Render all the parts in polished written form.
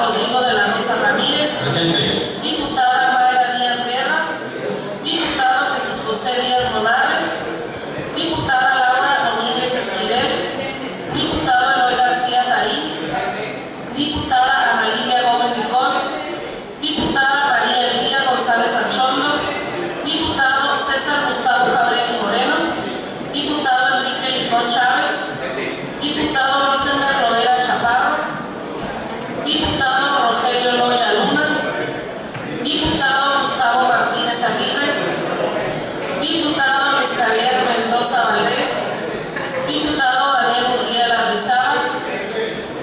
Rodrigo de la Rosa Ramírez. Presente. Diputada Mayra Díaz Guerra. Diputado Jesús José Díaz Morales. Diputada Laura Domínguez Esquivel. Diputado Eloy García Taí. Diputada Ana Lilia Gómez Ricón. Diputada María Elvira González Anchondo. Diputado César Gustavo Cabrera Moreno. Diputado Enrique Licón Chávez. Diputado Rosenberg Rodera Chaparro. Diputado Rogelio Loya Luna. Diputado Gustavo Martínez Aguirre. Diputado Luis Javier Mendoza Valdés. Diputado Daniel Murguía Lardizábal.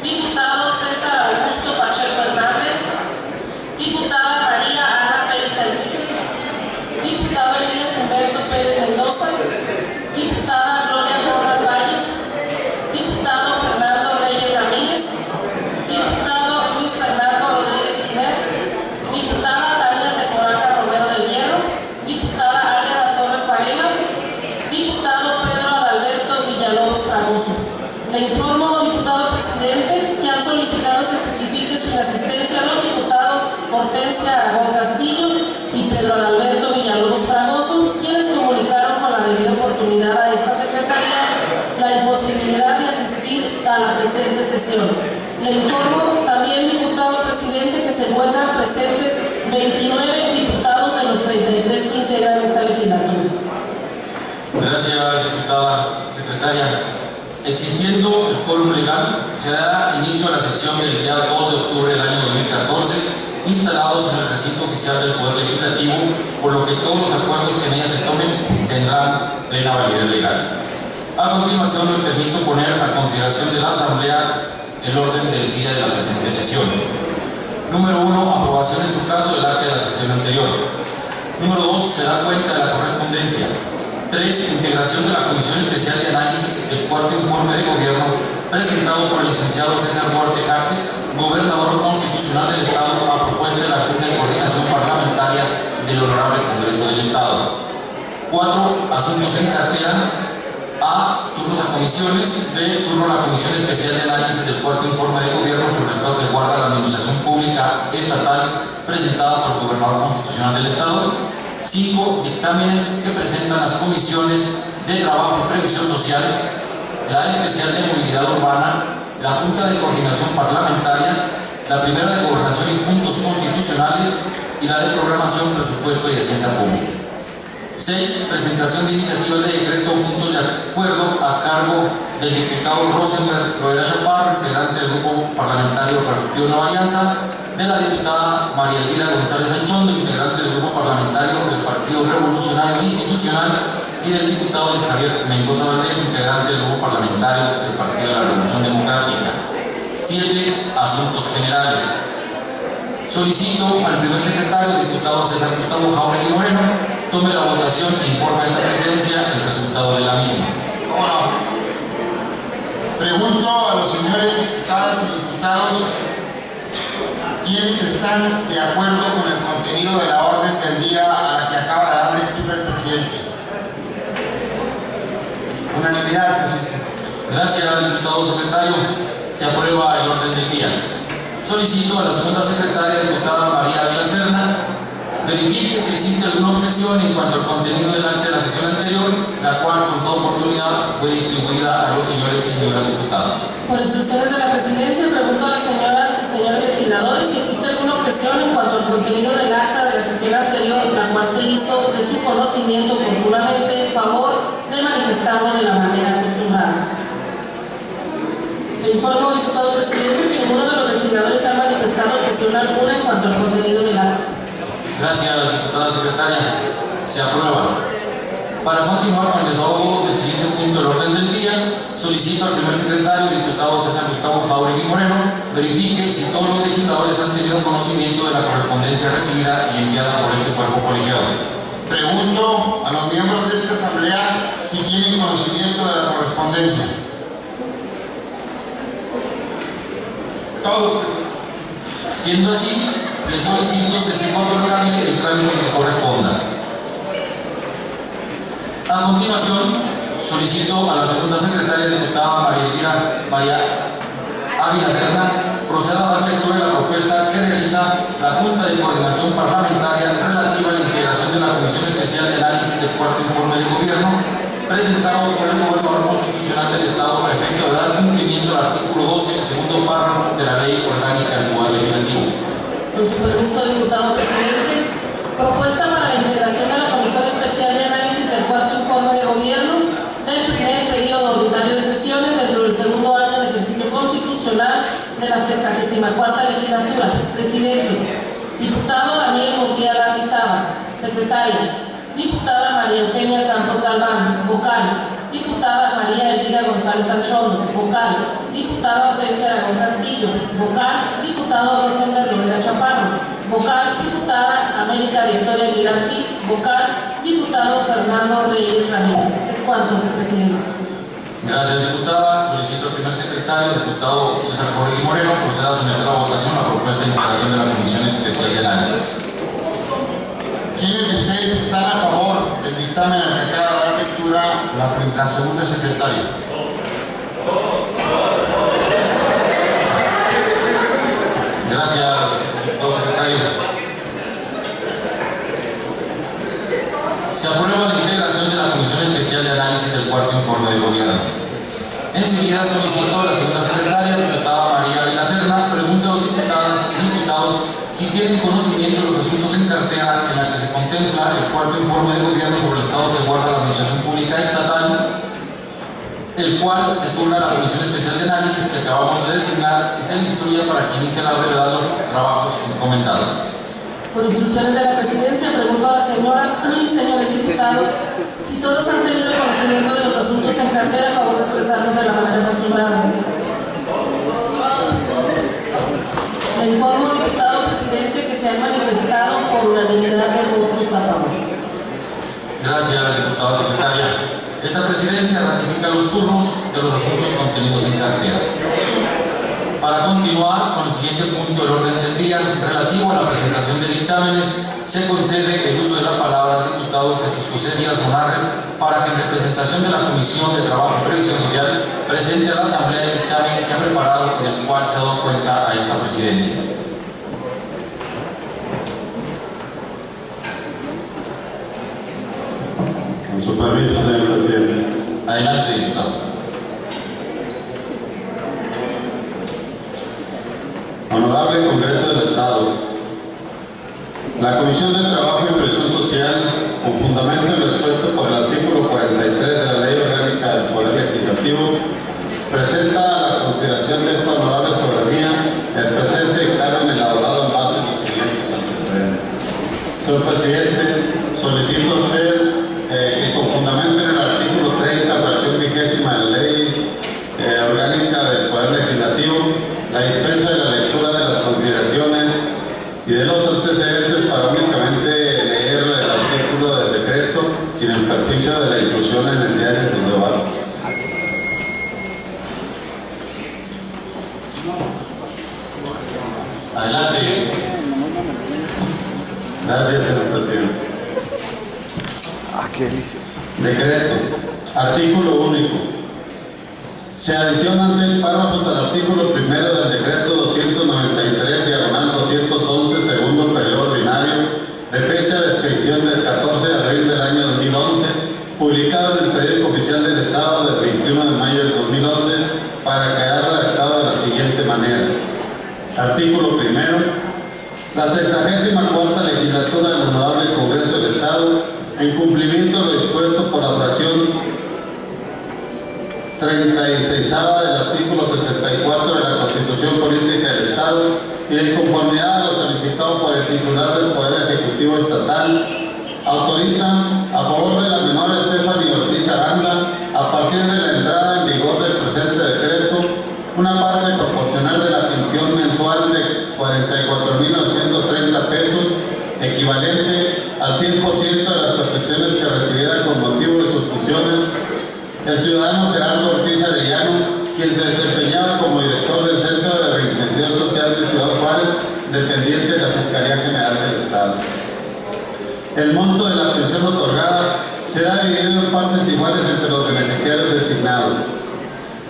Diputado César Augusto Pacheco Hernández. Diputada María Ana Pérez Enrique. Diputado Elías Humberto Pérez Mendoza. Diputada Gloria Rojas Valles. Diputado Fernando Reyes Ramírez. Diputado Luis Fernando Rodríguez Giner. Diputada Tania Teporaca Romero del Hierro. Diputada Águeda Torres Varela. Diputado Pedro Adalberto Villalobos Fragoso. Le informo, diputado presidente, que han solicitado se justifique su inasistencia a los diputados Hortensia Aragón Castillo y Pedro Adalberto Villalobos Fragoso, quienes comunicaron con la debida oportunidad a esta secretaría la imposibilidad de asistir a la presente sesión. Le informo también, diputado presidente, que se encuentran presentes 29 diputados de los 33 que integran esta legislatura. Gracias, diputada secretaria. Existiendo el quórum legal, se dará inicio a la sesión del día 2 de octubre del año 2014, instalados en el recinto oficial del Poder Legislativo, por lo que todos los acuerdos que en ella se tomen tendrán plena validez legal. A continuación, me permito poner a consideración de la Asamblea el orden del día de la presente sesión. Número 1. Aprobación en su caso del acta de la sesión anterior. Número 2. Se da cuenta de la correspondencia. 3. Integración de la Comisión Especial de Análisis del cuarto informe de gobierno presentado por el licenciado César Duarte Jaques, gobernador constitucional del Estado, a propuesta de la Junta de Coordinación Parlamentaria del Honorable Congreso del Estado. 4. Asuntos en cartera. A. Turnos a comisiones. B. Turno a la Comisión Especial de Análisis del cuarto informe de gobierno sobre el estado que guarda la Administración Pública Estatal, presentada por el gobernador constitucional del Estado. 5. Dictámenes que presentan las comisiones de Trabajo y Previsión Social, la Especial de Movilidad Urbana, la Junta de Coordinación Parlamentaria, la Primera de Gobernación y Puntos Constitucionales y la de Programación, Presupuesto y Hacienda Pública. 6. Presentación de iniciativas de decreto o puntos de acuerdo a cargo del diputado Rosenberg Rodera Chaparro, integrante del Grupo Parlamentario del Partido Nueva Alianza, de la diputada María Elvira González Anchondo, integrante del Grupo Parlamentario del Partido Revolucionario Institucional, y del diputado Luis Javier Mendoza Valdés, integrante del Grupo Parlamentario del Partido de la Revolución Democrática. 7. Asuntos generales. Solicito al primer secretario, diputado César Gustavo Jauregui Moreno, tome la votación e informe a esta presidencia el resultado de la misma. Pregunto a los señores diputadas y diputados quiénes están de acuerdo con el contenido de la orden del día a la que acaba de dar lectura el presidente. Unanimidad, presidente. Gracias, diputado secretario. Se aprueba el orden del día. Solicito a la segunda secretaria, diputada María Ávila Serna, verifique si existe alguna objeción en cuanto al contenido del acta de la sesión anterior, la cual con toda oportunidad fue distribuida a los señores y señoras diputados. Por instrucciones de la presidencia, pregunto a las señoras y señores legisladores si existe alguna objeción en cuanto al contenido del acta de la sesión anterior, la cual se hizo de su conocimiento oportunamente en favor de manifestarlo de la manera acostumbrada. Le informo, diputado presidente, que ninguno de los legisladores ha manifestado objeción alguna en cuanto al contenido del acta. Gracias, diputada secretaria. Se aprueba. Para continuar con el desahogo del siguiente punto del orden del día, solicito al primer secretario, diputado César Gustavo Jauregui Moreno, verifique si todos los legisladores han tenido conocimiento de la correspondencia recibida y enviada por este cuerpo colegiado. Pregunto a los miembros de esta asamblea si tienen conocimiento de la correspondencia. Todos. Siendo así, le solicito se sepa otorgarle el trámite que corresponda. A continuación, solicito a la segunda secretaria, diputada María Ávila Serna, proceda a dar lectura de la propuesta cuarta legislatura. Presidente. Diputado Daniel Murguía Lizaba. Secretaria. Diputada María Eugenia Campos Galván. Vocal. Diputada María Elvira González Anchondo. Vocal. Diputada Hortensia Aragón Castillo. Vocal. Diputado Rosender Lovera Chaparro. Vocal. Diputada América Victoria Aguilar Gil. Vocal. Diputado Fernando Reyes Ramírez. Es cuanto, presidente. Gracias, diputada. Solicito al primer secretario, diputado César Jorge Moreno, proceda a someter a votación la propuesta de integración de la Comisión Especial de Análisis. ¿Quiénes de ustedes están a favor del dictamen al que acaba de dar lectura la segunda secretaria? Gracias, diputado secretario. Se aprueba la integración de la Comisión Especial de Análisis del cuarto informe del Gobierno. Enseguida solicito a la segunda secretaria, diputada María Ávila Serna, pregunte a los diputadas y diputados si tienen conocimiento de los asuntos en cartera en la que se contempla el cuarto informe del Gobierno sobre el estado que guarda la Administración Pública Estatal, el cual se turna a la Comisión Especial de Análisis que acabamos de designar y se le instruye para que inicie la brevedad los trabajos encomendados. Por instrucciones de la Presidencia, pregunto a las señoras y señores diputados si todos han tenido conocimiento de los asuntos en cartera a favor de expresarnos de la manera acostumbrada. Le informo, diputado presidente, que se han manifestado por unanimidad de votos a favor. Gracias, diputada secretaria. Esta presidencia ratifica los turnos de los asuntos contenidos en cartera. Para continuar con el siguiente punto del orden del día, relativo a la presentación de dictámenes, se concede el uso de la palabra al diputado Jesús José Díaz Monarres para que en representación de la Comisión de Trabajo y Previsión Social presente a la Asamblea el dictamen que ha preparado y del cual se ha dado cuenta a esta presidencia. Con su permiso, señor presidente. Adelante, diputado. Honorable Congreso del Estado, la Comisión de Trabajo y Previsión Social, con fundamento en lo expuesto por el artículo 43 de la Ley Orgánica del Poder Legislativo, presenta a la consideración de esta honorable soberanía el presente dictamen elaborado en base a los siguientes antecedentes. Señor presidente, solicito a usted que con fundamento en el artículo 30, fracción 20ª de la Ley Orgánica del Poder Legislativo, la dispensa de la lectura de las consideraciones y de los antecedentes para únicamente leer el artículo del decreto sin el perjuicio de la inclusión en el diario de los debates. Adelante. Gracias, señor presidente. Qué delicioso. Decreto. Artículo único. Se adicionan 6 párrafos al artículo primero del decreto 293, diagonal 211, segundo periodo ordinario, de fecha de expedición del 14 de abril del año 2011, publicado en el periódico oficial del Estado del 21 de mayo del 2011, para quedar redactado de la siguiente manera. Artículo primero. La 64ª legislatura del Honorable Congreso del Estado, en cumplimiento de lo dispuesto por la fracción 36ª del artículo 64 de la Constitución Política del Estado y de conformidad a lo solicitado por el titular del Poder Ejecutivo Estatal, autoriza a favor de la menor Stephanie Ortiz Aranda, a partir de la entrada en vigor del presente decreto, una parte proporcional de la pensión mensual de 44.930 pesos, equivalente al 100% de las percepciones que recibiera con motivo de sus funciones el ciudadano Gerardo Ortiz Arellano, quien se desempeñaba como director del Centro de Reinserción Social de Ciudad Juárez, dependiente de la Fiscalía General del Estado. El monto de la pensión otorgada será dividido en partes iguales entre los beneficiarios designados.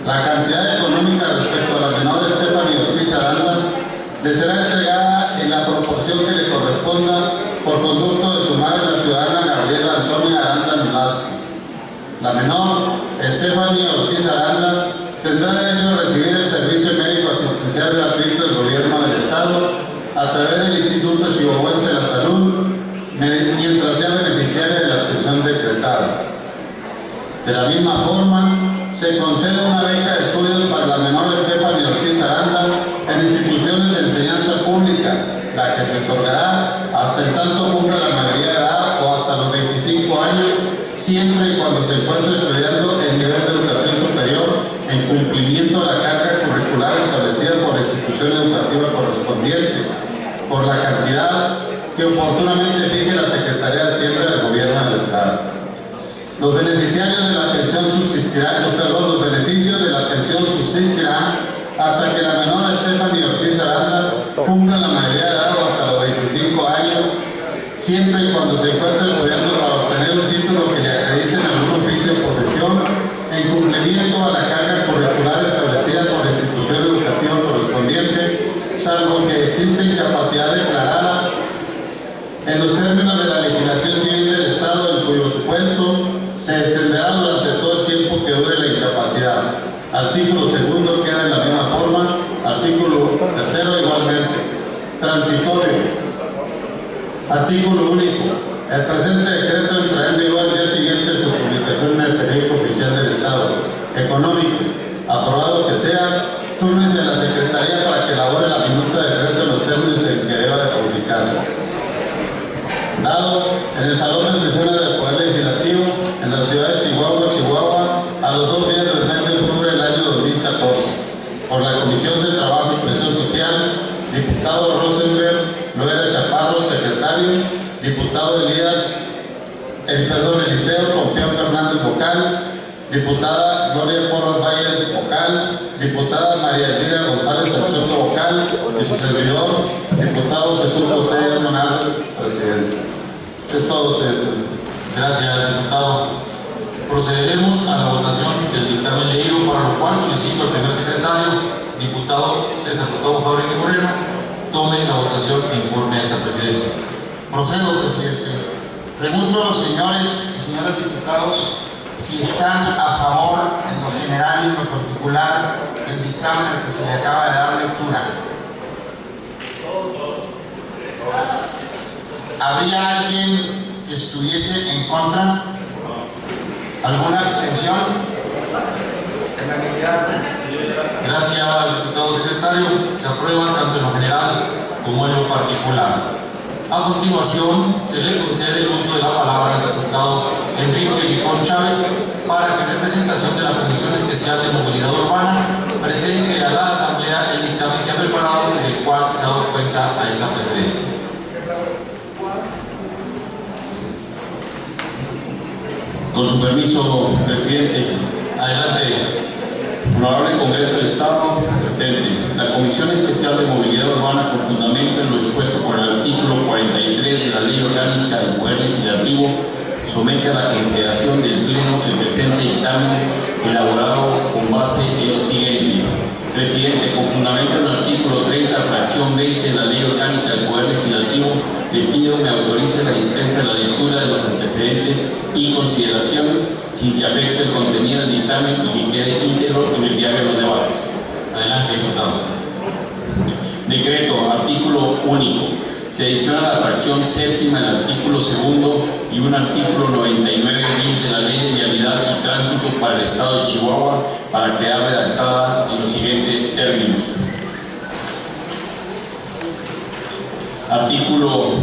La cantidad económica respecto a la menor Stephanie Ortiz Aranda le será entregada en la proporción que le corresponda por conducto de su madre, la ciudadana Gabriela Antonia Aranda Nolasco. La menor, Stephanie Ortiz Aranda, tendrá derecho a recibir el servicio médico asistencial gratuito del Gobierno del Estado a través del Instituto Chihuahuense de la Salud, mientras sea beneficiaria de la pensión decretada. De la misma forma, se concede una beca de estudios para la menor Stephanie Ortiz Aranda en instituciones del otorgará hasta en tanto cumpla la mayoría de edad o hasta los 25 años, siempre y cuando se encuentre estudiando el nivel de educación superior en cumplimiento de la carga curricular establecida por la institución educativa correspondiente, por la cantidad que oportunamente fije la Secretaría de Hacienda del Gobierno del Estado. Los beneficiarios de la pensión subsistirán, los beneficios de la pensión subsistirán hasta que la menor Stephanie Ortiz Aranda cumpla la mayoría de edad o hasta los 25 años, siempre y cuando se encuentre estudiando para obtener un título que le acredite en algún oficio o profesión en cumplimiento a la carga curricular establecida por la institución educativa correspondiente, salvo que exista incapacidad declarada en los términos de la legislación civil del Estado, en cuyo supuesto se extenderá durante todo el tiempo que dure la incapacidad. Artículo segundo queda en la misma forma. Artículo tercero igualmente. Transitorio. Artículo único. El presente decreto entrará en vigor al día siguiente de su publicación en el periódico oficial del Estado. Económico. Aprobado que sea, túrnese a la Secretaría para que elabore la minuta de decreto en los términos en que deba de publicarse. Dado en el Salón de Sesiones del Poder Legislativo en la ciudad de Chihuahua, a los 2 días del mes de octubre del año 2014, por la Comisión de Trabajo y Presión Social, diputado Rosenberg Loera Chaparro, secretario, diputado Eliseo Compión Fernández, vocal, diputada Gloria Porras Valles, vocal, diputada María Elvira González Alchoto, vocal, y su servidor, diputado Jesús José Hernández, presidente. Es todo, señor. Gracias, diputado. Procederemos a la votación del dictamen leído, para lo cual solicito al primer secretario, diputado César Gustavo Jauregui Moreno, tome la votación e informe a esta presidencia. Procedo, presidente. Pregunto a los señores y señoras diputados si están a favor, en lo general y en lo particular, del dictamen al que se le acaba de dar lectura. ¿Habría alguien que estuviese en contra? ¿Alguna abstención? Gracias, diputado secretario. Se aprueba tanto en lo general como en lo particular. A continuación, se le concede el uso de la palabra al diputado Enrique Licón Chávez para que en representación de la Comisión Especial de Movilidad Urbana presente a la Asamblea el dictamen que ha preparado y del cual se ha dado cuenta a esta presidencia. Con su permiso, presidente. Adelante. Honorable Congreso del Estado, presente. La Comisión Especial de Movilidad Urbana, con fundamento en lo expuesto por el artículo 43 de la Ley Orgánica del Poder Legislativo, somete a la consideración del Pleno el presente dictamen elaborado con base en lo siguiente. Presidente, con fundamento en el artículo 30, fracción 20 de la Ley Orgánica del Poder Legislativo, le pido me autorice la dispensa de la lectura de los antecedentes y consideraciones sin que afecte el contenido del dictamen y que quede íntegro en el diario de los debates. Adelante, diputado. Decreto, artículo único. Se adiciona la fracción séptima del artículo segundo y un artículo 99 bis de la Ley de Vialidad y Tránsito para el Estado de Chihuahua para quedar redactada en los siguientes términos. Artículo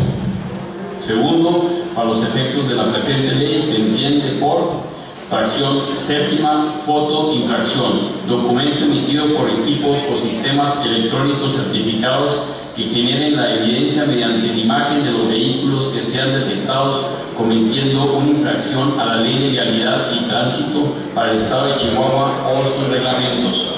segundo. Para los efectos de la presente ley se entiende por fracción séptima, foto, infracción, documento emitido por equipos o sistemas electrónicos certificados que generen la evidencia mediante la imagen de los vehículos que sean detectados cometiendo una infracción a la Ley de Vialidad y Tránsito para el Estado de Chihuahua o sus reglamentos.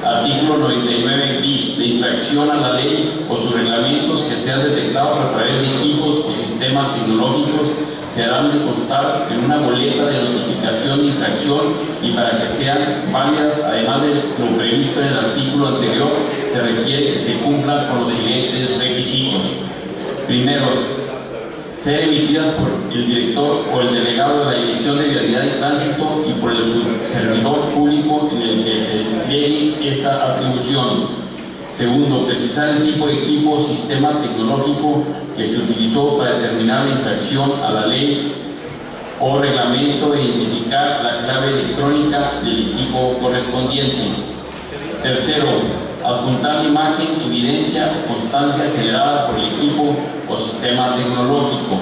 Artículo 99 bis, de infracción a la ley o sus reglamentos que sean detectados a través de equipos o sistemas tecnológicos se harán de constar en una boleta de notificación de infracción y para que sean válidas, además de lo previsto en el artículo anterior, se requiere que se cumplan con los siguientes requisitos. Primero, ser emitidas por el director o el delegado de la División de Vialidad y Tránsito y por el servidor público en el que se llegue esta atribución. Segundo, precisar el tipo de equipo o sistema tecnológico que se utilizó para determinar la infracción a la ley o reglamento e identificar la clave electrónica del equipo correspondiente. Tercero, adjuntar la imagen, evidencia o constancia generada por el equipo o sistema tecnológico.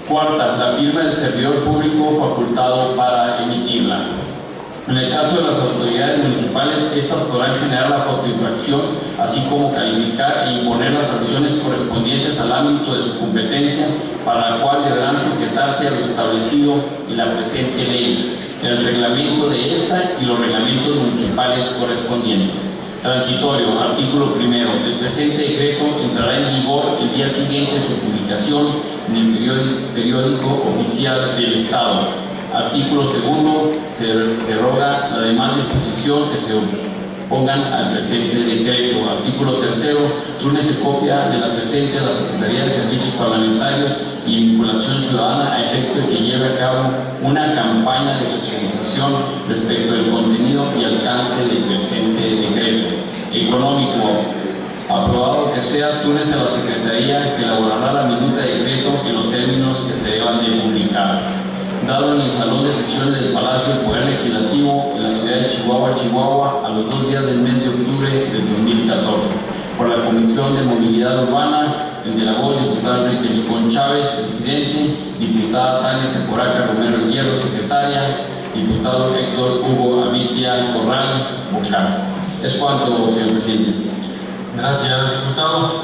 Cuarta, la firma del servidor público facultado para emitirla. En el caso de las autoridades municipales, estas podrán generar la fotoinfracción, así como calificar e imponer las sanciones correspondientes al ámbito de su competencia, para la cual deberán sujetarse a lo establecido en la presente ley, el reglamento de esta y los reglamentos municipales correspondientes. Transitorio, artículo primero. El presente decreto entrará en vigor el día siguiente de su publicación en el periódico oficial del Estado. Artículo segundo. Se deroga la demás disposición que se opongan al presente decreto. Artículo tercero. Túrnese copia de la presente a la Secretaría de Servicios Parlamentarios y Vinculación Ciudadana a efecto de que lleve a cabo una campaña de socialización respecto del contenido y alcance del presente decreto. Económico. Aprobado que sea, túnese a la Secretaría que elaborará la minuta de decreto en los términos que se deban de publicar. Dado en el Salón de Sesiones del Palacio del Poder Legislativo en la ciudad de Chihuahua, Chihuahua, a los 2 días del mes de octubre del 2014. Por la Comisión de Movilidad Urbana, el de la voz, diputado Enrique Licón Chávez, presidente, diputada Tania Teporaca Romero Hierro, secretaria, diputado Héctor Hugo Avitia Corral, vocal. Es cuanto, señor presidente. Gracias, diputado.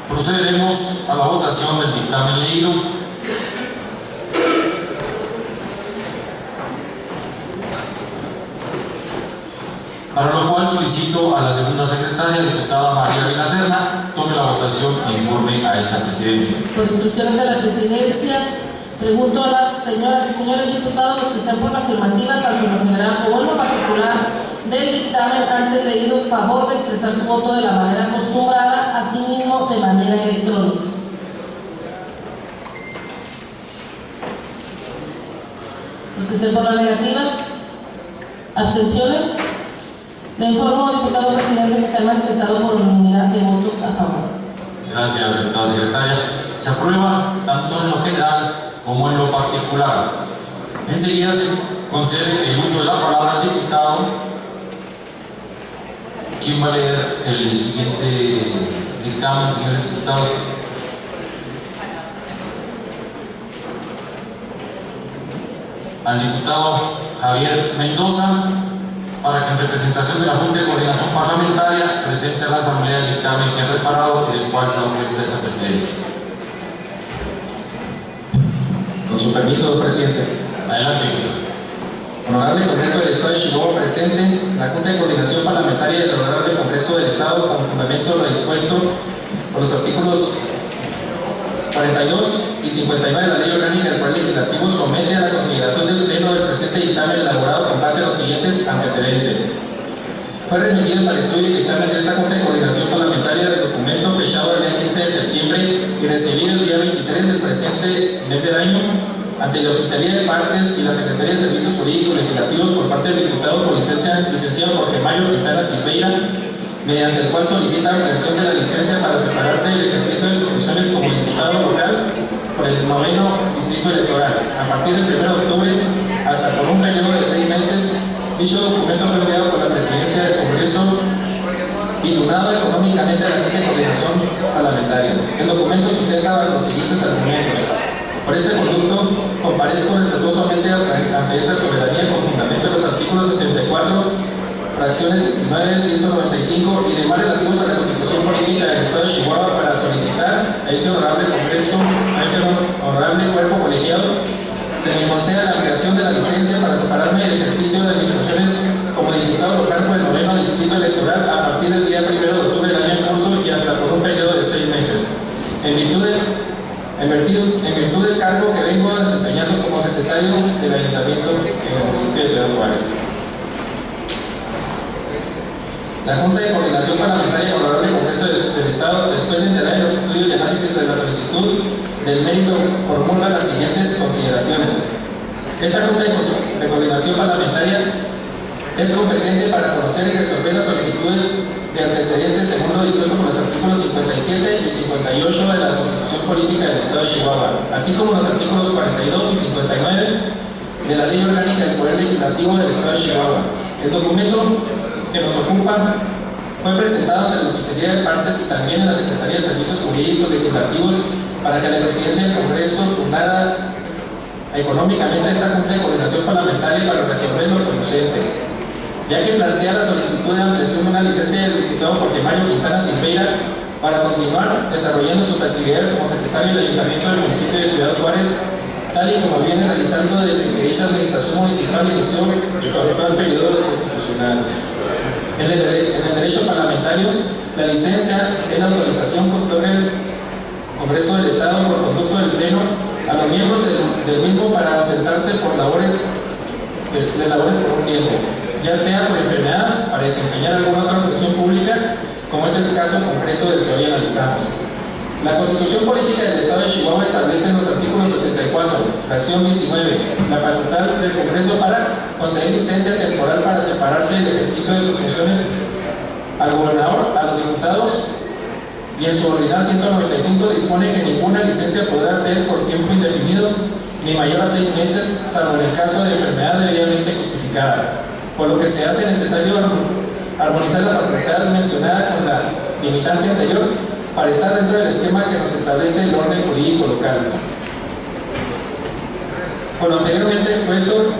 Procederemos a la votación del dictamen leído. Para lo cual solicito a la segunda secretaria, diputada María Benacerna, tome la votación e informe a esta presidencia. Por instrucciones de la presidencia, pregunto a las señoras y señores diputados que estén por la afirmativa, tanto en lo general como en lo particular, del dictamen antes leído, favor de expresar su voto de la manera acostumbrada, asimismo de manera electrónica. Los que estén por la negativa, abstenciones. Le informo, diputado presidente, que se ha manifestado por unanimidad de votos a favor. Gracias, diputada secretaria. Se aprueba tanto en lo general como en lo particular. Enseguida se concede el uso de la palabra al diputado. ¿Quién va a leer el siguiente dictamen, señores diputados? Al diputado Javier Mendoza, para que en representación de la Junta de Coordinación Parlamentaria presente a la Asamblea el dictamen que ha preparado y del cual se objeto esta presidencia. Con su permiso, presidente. Adelante. Honorable Congreso del Estado de Chihuahua, presente la Junta de Coordinación Parlamentaria del Honorable Congreso del Estado, con fundamento lo dispuesto por los artículos 42 y 59 de la Ley Orgánica del Poder Legislativo, somete a la consideración del Pleno del presente dictamen elaborado con base a los siguientes antecedentes. Fue remitido para estudio el dictamen de esta Junta de Coordinación Parlamentaria del documento fechado el día 15 de septiembre y recibido el día 23 del presente mes del año ante la Oficialía de Partes y la Secretaría de Servicios Jurídicos Legislativos por parte del diputado por licenciado Jorge Mario Quintana Silveira, mediante el cual solicita ampliación de la licencia para separarse del ejercicio de sus funciones como diputado local por el 9º Distrito Electoral, a partir del 1 de octubre hasta por un periodo de 6 meses. Dicho documento fue enviado por la Presidencia del Congreso y donado económicamente a la Junta de Coordinación Parlamentaria. El documento sustenta los siguientes argumentos. Por este conducto, comparezco respetuosamente ante esta soberanía con fundamento de los artículos 64, fracciones 19, 195 y demás relativos a la Constitución Política del Estado de Chihuahua para solicitar a este honorable Congreso, a este honorable cuerpo colegiado, se me conceda la ampliación de la licencia para separarme del ejercicio de mis funciones como diputado local por el 9º Distrito Electoral a partir del día 1 de octubre del año en curso y hasta por un periodo de 6 meses. En virtud del cargo que vengo desempeñando como secretario del Ayuntamiento en el municipio de Ciudad Juárez. La Junta de Coordinación Parlamentaria del Honorable Congreso del Estado, después de enterar los estudios y análisis de la solicitud del mérito, formula las siguientes consideraciones. Esta Junta de Coordinación Parlamentaria es competente para conocer y resolver las solicitudes de antecedentes según lo dispuesto por los artículos 57 y 58 de la Constitución Política del Estado de Chihuahua, así como los artículos 42 y 59 de la Ley Orgánica del Poder Legislativo del Estado de Chihuahua. El documento que nos ocupa fue presentado ante la Oficialía de Partes y también en la Secretaría de Servicios Jurídicos Legislativos para que la Presidencia del Congreso turnara económicamente esta Junta de Coordinación Parlamentaria para resolver lo conducente, ya que plantea la solicitud de ampliación de una licencia del diputado Jorge Mario Quintana Silveira para continuar desarrollando sus actividades como secretario del Ayuntamiento del municipio de Ciudad Juárez, tal y como viene realizando desde que dicha administración municipal inició su actual periodo constitucional. En el derecho parlamentario, la licencia es la autorización que otorga el Congreso del Estado por conducto del Pleno a los miembros del mismo para ausentarse por labores por un tiempo, ya sea por enfermedad, para desempeñar alguna otra función pública, como es el caso concreto del que hoy analizamos. La Constitución Política del Estado de Chihuahua establece en los artículos 64, fracción 19, la facultad del Congreso para conceder licencia temporal para separarse del ejercicio de sus funciones al gobernador, a los diputados, y en su ordenanza 195 dispone que ninguna licencia podrá ser por tiempo indefinido ni mayor a 6 meses, salvo en el caso de enfermedad debidamente justificada, por lo que se hace necesario armonizar la facultad mencionada con la limitante anterior para estar dentro del esquema que nos establece el orden jurídico local. Con lo anteriormente expuesto,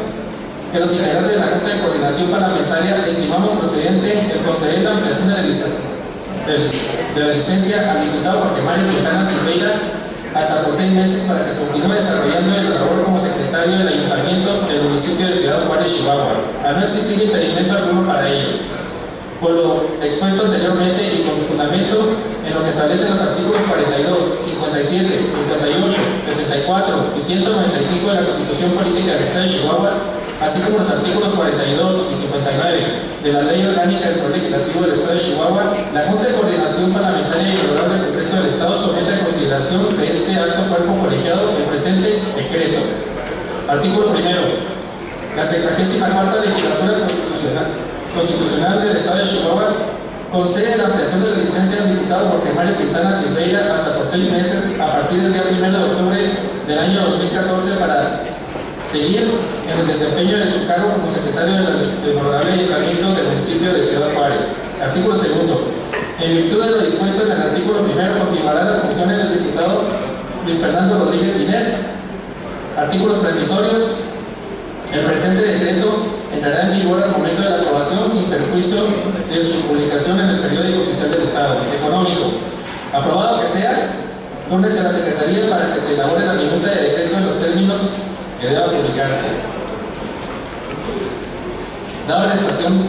que los integrantes de la Junta de Coordinación Parlamentaria estimamos procedente el conceder la ampliación de la licencia al diputado Jorge Mario Quintana Silveira hasta por 6 meses para que continúe desarrollando el labor como secretario del Ayuntamiento del municipio de Ciudad Juárez, Chihuahua, al no existir impedimento alguno para ello. Por lo expuesto anteriormente y con fundamento en lo que establecen los artículos 42, 57, 58, 64 y 195 de la Constitución Política del Estado de Chihuahua, así como los artículos 42 y 59 de la Ley Orgánica del Poder Legislativo del Estado de Chihuahua, la Junta de Coordinación Parlamentaria y el Honorable Congreso del Estado somete a consideración de este alto cuerpo colegiado el presente decreto. Artículo primero. La 64ª Legislatura Constitucional del Estado de Chihuahua concede la ampliación de la licencia del diputado Jorge Mario Quintana Silveira hasta por 6 meses a partir del día 1 de octubre del año 2014 para seguir en el desempeño de su cargo como secretario del Honorable Ayuntamiento del municipio de Ciudad Juárez. Artículo segundo. En virtud de lo dispuesto en el artículo primero, continuarán las funciones del diputado Luis Fernando Rodríguez Diner. Artículos transitorios. El presente decreto entrará en vigor al momento de la aprobación sin perjuicio de su publicación en el periódico oficial del Estado. Económico. Aprobado que sea, túrnese a la Secretaría para que se elabore la minuta de decreto en los términos que deba publicarse. Dada la sesión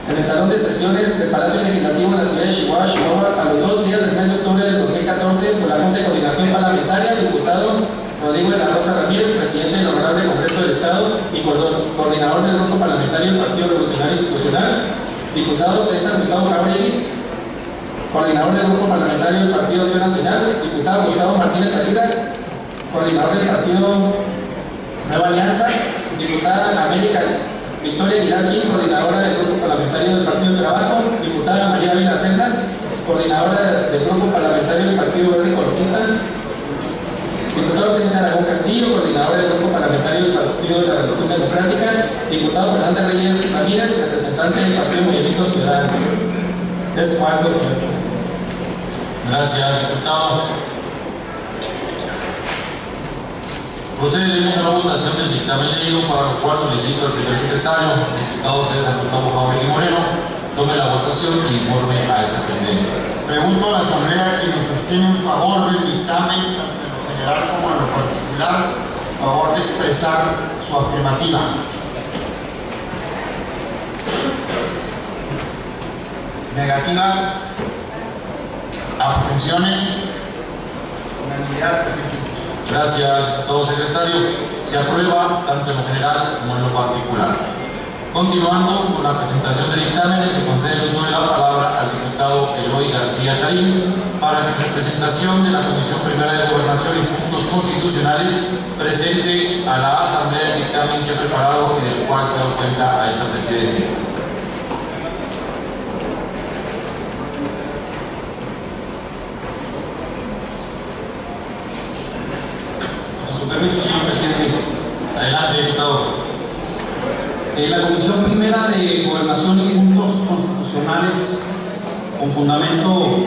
en el Salón de Sesiones del Palacio Legislativo en la ciudad de Chihuahua, a los 2 días del mes de octubre del 2014, por la Junta de Coordinación Parlamentaria, el diputado Rodrigo de la Rosa Ramírez, presidente del Honorable Congreso del Estado y coordinador del Grupo Parlamentario del Partido Revolucionario Institucional, diputado César Gustavo Jauregui, coordinador del Grupo Parlamentario del Partido Acción Nacional, diputado Gustavo Martínez Aguirre, coordinador del Partido Nueva Alianza, diputada América Victoria Aguilar Gil, coordinadora del Grupo Parlamentario del Partido del Trabajo, diputada María Ávila Serna, coordinadora del Grupo Parlamentario del Partido Verde Ecologista, diputado Hortensia Aragón Castillo, coordinadora del Grupo Parlamentario del Partido de la Revolución Democrática, diputado Fernando Reyes Ramírez, representante del Partido Movimiento Ciudadano. Es cuarto. Gracias, diputado. Procederemos a la votación del dictamen leído, para lo cual solicito al primer secretario, el diputado César Gustavo Jauregui Moreno, tome la votación e informe a esta presidencia. Pregunto a la Asamblea quienes estén en favor del dictamen, tanto en lo general como en lo particular, a favor de expresar su afirmativa. Negativas. Abstenciones. Unanimidad, presidente. Gracias, diputado secretario. Se aprueba tanto en lo general como en lo particular. Continuando con la presentación de dictámenes, se concede el uso de la palabra al diputado Eloy García Tarín para que en representación de la Comisión Primera de Gobernación y Puntos Constitucionales presente a la Asamblea el dictamen que ha preparado y del cual se da cuenta a esta presidencia. Permiso, señor presidente. Adelante, diputado. La Comisión Primera de Gobernación y constitucionales con fundamento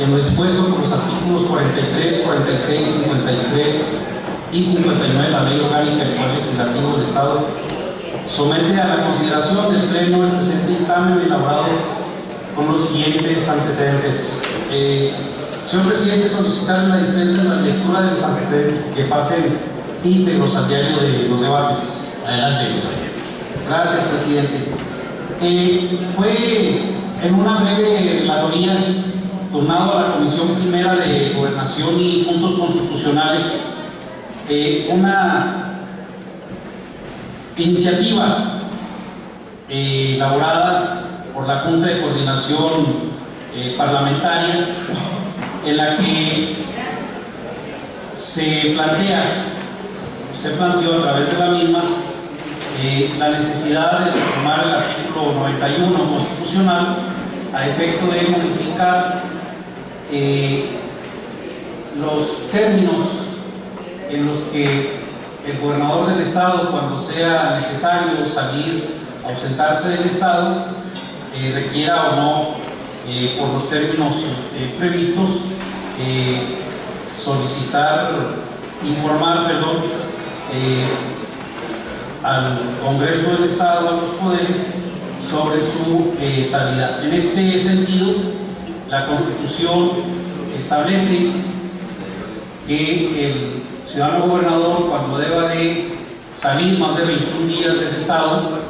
en lo expuesto por los artículos 43, 46, 53 y 59 de la Ley Orgánica del Poder Legislativo del Estado, somete a la consideración del Pleno el presente dictamen elaborado con los siguientes antecedentes. Señor Presidente, solicitar la dispensa en la lectura de los antecedentes que pasen íntegros al diario de los debates. Adelante, compañero. Gracias, presidente. Fue en una breve relatoría turnado a la Comisión Primera de Gobernación y Puntos Constitucionales una iniciativa elaborada por la Junta de Coordinación Parlamentaria, en la que se planteó a través de la misma la necesidad de reformar el artículo 91 constitucional a efecto de modificar los términos en los que el gobernador del estado, cuando sea necesario salir, ausentarse del estado, requiera o no, por los términos previstos, informar al Congreso del Estado, a los poderes, sobre su salida. En este sentido, la Constitución establece que el ciudadano gobernador, cuando deba de salir más de 21 días del Estado,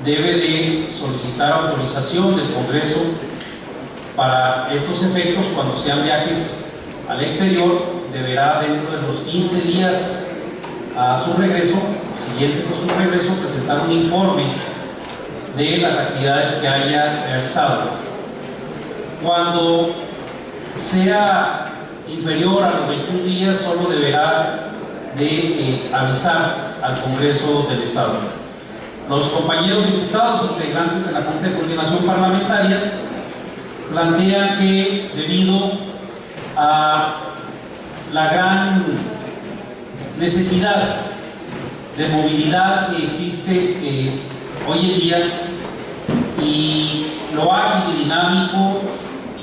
debe de solicitar autorización del Congreso para estos efectos. Cuando sean viajes al exterior, deberá dentro de los 15 días a su regreso, siguientes a su regreso, presentar un informe de las actividades que haya realizado. Cuando sea inferior a los 21 días, solo deberá de avisar al Congreso del Estado. Los compañeros diputados integrantes de la Junta de Coordinación Parlamentaria plantean que, debido a la gran necesidad de movilidad que existe hoy en día y lo ágil y dinámico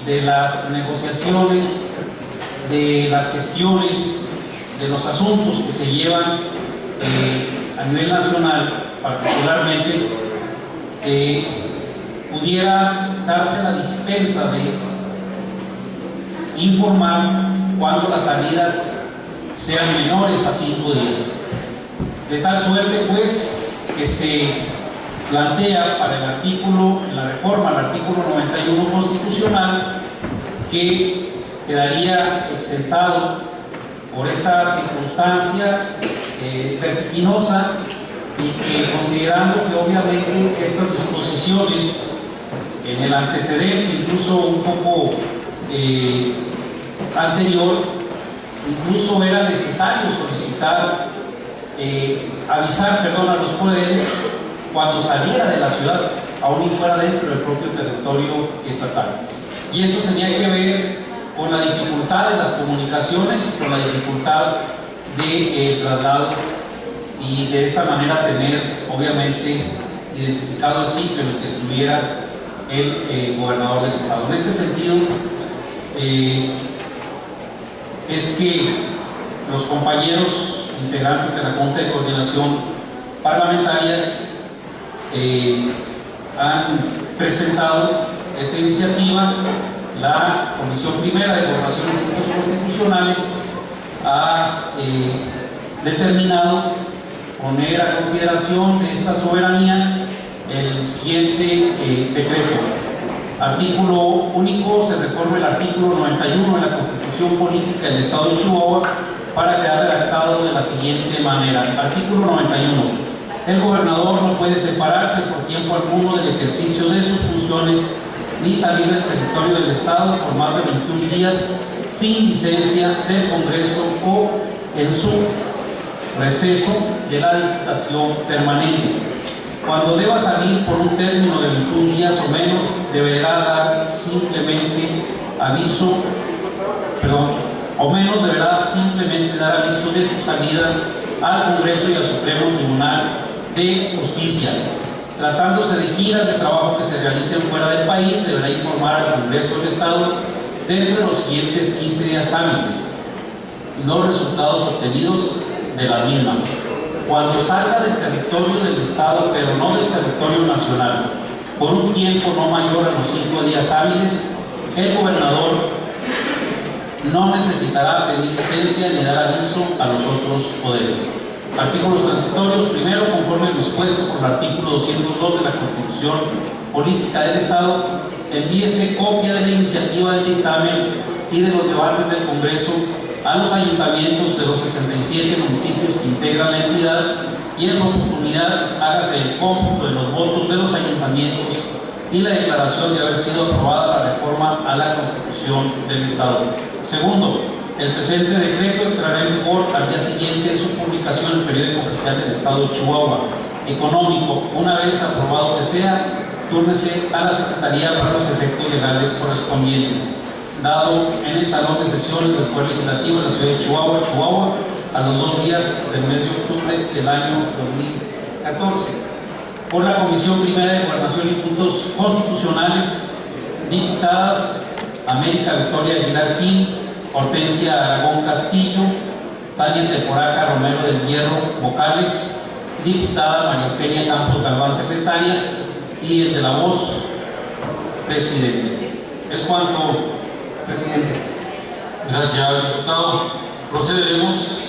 de las negociaciones, de las gestiones, de los asuntos que se llevan a nivel nacional, particularmente, pudiera darse la dispensa de informar cuando las salidas sean menores a 5 días. De tal suerte, pues, que se plantea para el artículo, en la reforma al artículo 91 constitucional, que quedaría exentado por esta circunstancia vertiginosa, y que, considerando que obviamente estas disposiciones en el antecedente, incluso un poco anterior, incluso era necesario solicitar, avisar a los poderes cuando saliera de la ciudad, aún y fuera dentro del propio territorio estatal. Y esto tenía que ver con la dificultad de las comunicaciones, con la dificultad de traslado, y de esta manera tener obviamente identificado el sitio en el que estuviera el gobernador del estado. En este sentido, es que los compañeros integrantes de la Junta de Coordinación Parlamentaria han presentado esta iniciativa. La Comisión Primera de Gobernación y Puntos Constitucionales ha determinado poner a consideración de esta soberanía el siguiente decreto. Artículo único: se reforma el artículo 91 de la Constitución Política del Estado de Chihuahua para quedar redactado de la siguiente manera. Artículo 91. El gobernador no puede separarse por tiempo alguno del ejercicio de sus funciones ni salir del territorio del Estado por más de 21 días sin licencia del Congreso o en su receso de la Diputación Permanente. Cuando deba salir por un término de 21 días o menos, deberá dar simplemente aviso, deberá simplemente dar aviso de su salida al Congreso y al Supremo Tribunal de Justicia. Tratándose de giras de trabajo que se realicen fuera del país, deberá informar al Congreso del Estado dentro de los siguientes 15 días hábiles los resultados obtenidos de las mismas. Cuando salga del territorio del Estado, pero no del territorio nacional, por un tiempo no mayor a los 5 días hábiles, el gobernador no necesitará pedir licencia ni dar aviso a los otros poderes. Artículos transitorios. Primero, conforme a lo dispuesto por el artículo 202 de la Constitución Política del Estado, envíese copia de la iniciativa del dictamen y de los debates del Congreso a los ayuntamientos de los 67 municipios que integran la entidad, y en su oportunidad hágase el cómputo de los votos de los ayuntamientos y la declaración de haber sido aprobada la reforma a la Constitución del Estado. Segundo, el presente decreto entrará en vigor al día siguiente de su publicación en el periódico oficial del Estado de Chihuahua. Económico, una vez aprobado que sea, túrnese a la Secretaría para los efectos legales correspondientes. Dado en el Salón de Sesiones del Poder Legislativo de la Ciudad de Chihuahua, a los 2 días del mes de octubre del año 2014. Por la Comisión Primera de Gobernación y Puntos Constitucionales, diputadas América Victoria Aguilar Gil, Hortensia Aragón Castillo, Tania Teporaca Romero del Hierro vocales, diputada María Eugenia Campos Galván secretaria, y el de la voz, presidente. Es cuanto, presidente. Gracias, diputado. Procederemos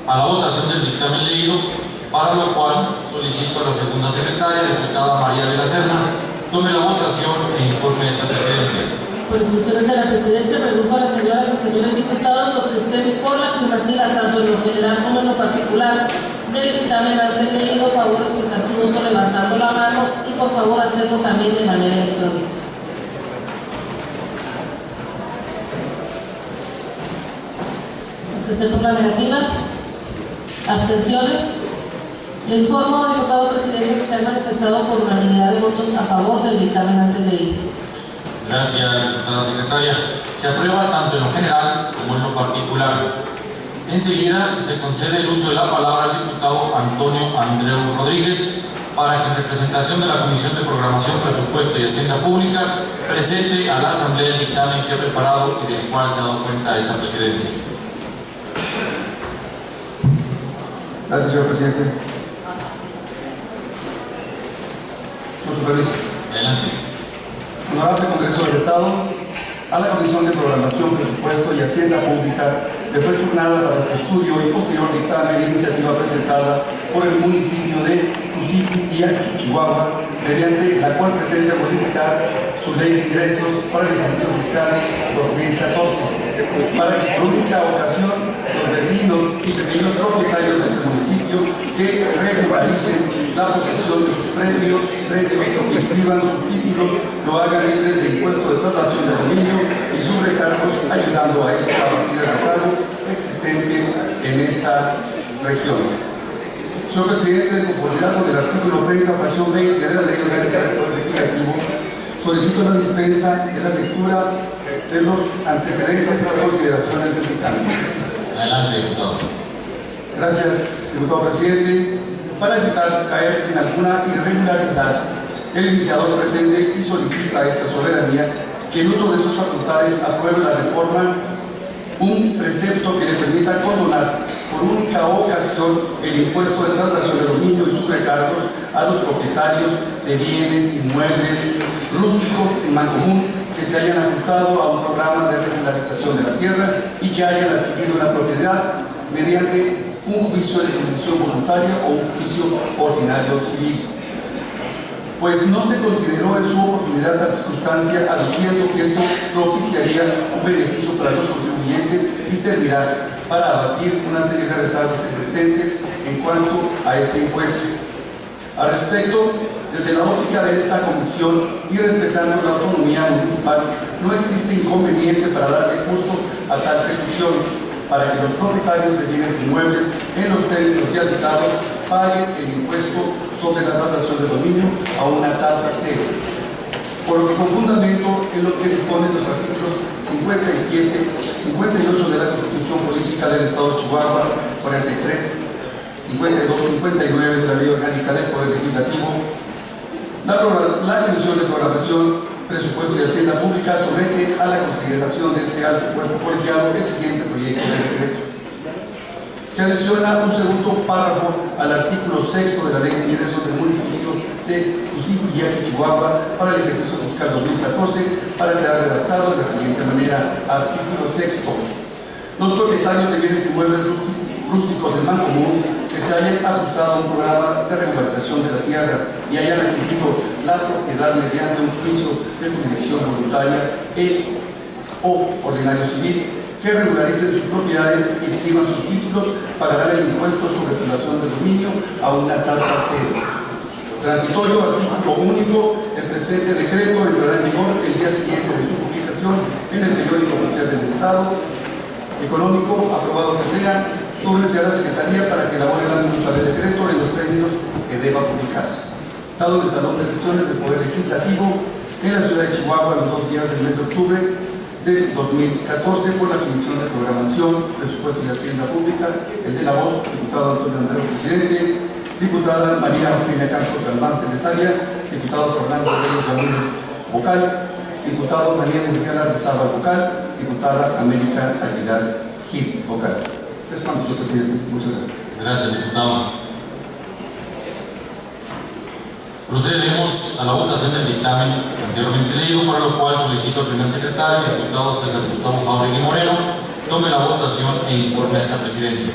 a la votación del dictamen leído, para lo cual solicito a la segunda secretaria, diputada María de la Serna, tome la votación e informe de esta presidencia. Por instrucciones de la presidencia, pregunto a las señoras y señores diputados, los que estén por la afirmativa, tanto en lo general como en lo particular del dictamen antes leído, favor de expresar su voto levantando la mano y por favor hacerlo también de manera electrónica. Los que estén por la negativa, abstenciones. Le informo, diputado presidente, que se ha manifestado por unanimidad de votos a favor del dictamen antes leído. Gracias, diputada secretaria. Se aprueba tanto en lo general como en lo particular. Enseguida se concede el uso de la palabra al diputado Antonio Andreu Rodríguez para que en representación de la Comisión de Programación, Presupuesto y Hacienda Pública presente a la Asamblea el dictamen que ha preparado y del cual se ha dado cuenta esta presidencia. Gracias, señor presidente. Con su permiso. Adelante. Honorable Congreso del Estado, a la Comisión de Programación, Presupuesto y Hacienda Pública le fue turnada para su estudio y posterior dictamen de iniciativa presentada por el municipio de Tuxtla, Chihuahua, mediante la cual pretende modificar su ley de ingresos para el ejercicio fiscal 2014, para que por única ocasión los vecinos y pequeños propietarios de este municipio que regularicen la posesión de sus predios, que inscriban sus títulos, lo hagan libres de impuesto de traslación de dominio y sus recargos, ayudando a esto a abatir el rezago existente en esta región. Señor presidente, de conformidad con el artículo 30, fracción 20 de la Ley Orgánica del Poder Legislativo, solicito la dispensa de la lectura de los antecedentes y consideraciones del dictamen. Adelante, diputado. Gracias, diputado presidente. Para evitar caer en alguna irregularidad, el iniciador pretende y solicita a esta soberanía que en uso de sus facultades apruebe la reforma, un precepto que le permita condonar por única ocasión el impuesto de traslación de dominio y sus recargos a los propietarios de bienes inmuebles rústicos en mancomún que se hayan ajustado a un programa de regularización de la tierra y que hayan adquirido una propiedad mediante un juicio de condición voluntaria o un juicio ordinario civil. Pues no se consideró en su oportunidad la circunstancia, aduciendo que esto propiciaría un beneficio para los contribuyentes y servirá para abatir una serie de rezagos existentes en cuanto a este impuesto. Al respecto, desde la óptica de esta comisión y respetando la autonomía municipal, no existe inconveniente para darle curso a tal petición, para que los propietarios de bienes inmuebles en los términos ya citados paguen el impuesto sobre la traslación de dominio a una tasa cero. Por lo que con fundamento en lo que disponen los artículos 57, 58 de la Constitución Política del Estado de Chihuahua, 43, 52-59 de la Ley Orgánica del Poder Legislativo, la Comisión de Programación, Presupuesto y Hacienda Pública somete a la consideración de este alto cuerpo colegiado el siguiente proyecto de decreto. Se adiciona un segundo párrafo al artículo 6 de la Ley de Ingresos del Municipio de Tusimpillaki, Chihuahua, para el ejercicio fiscal 2014, para quedar redactado de la siguiente manera. Artículo 6. Los propietarios de bienes inmuebles rústicos de mancomunón que se hayan ajustado a un programa de regularización de la tierra y hayan adquirido la propiedad mediante un juicio de jurisdicción voluntaria o ordinario civil, que regularicen sus propiedades y inscriban sus títulos, pagarán el impuesto sobre fundación de dominio a una tasa cero. Transitorio, artículo único. El presente decreto entrará en vigor el día siguiente de su publicación en el periódico oficial del Estado. Económico, aprobado que sea, túrnese a la Secretaría para que elabore la minuta del decreto en los términos que deba publicarse. Estado del Salón de Sesiones del Poder Legislativo en la ciudad de Chihuahua los 2 días del mes de octubre del 2014 por la Comisión de Programación, Presupuesto y Hacienda Pública, el de la voz, diputado Antonio Andrés, presidente, diputada María Eugenia Campos Galván, secretaria, diputado Fernando Reyes Ramírez, vocal, diputado María Murguera Rizaba, vocal, diputada América Aguilar Gil, vocal. Es cuando, señor presidente. Muchas gracias. Gracias, diputado. Procederemos a la votación del dictamen anteriormente leído, para lo cual solicito al primer secretario, diputado César Gustavo Jauregui Moreno, tome la votación e informe a esta presidencia.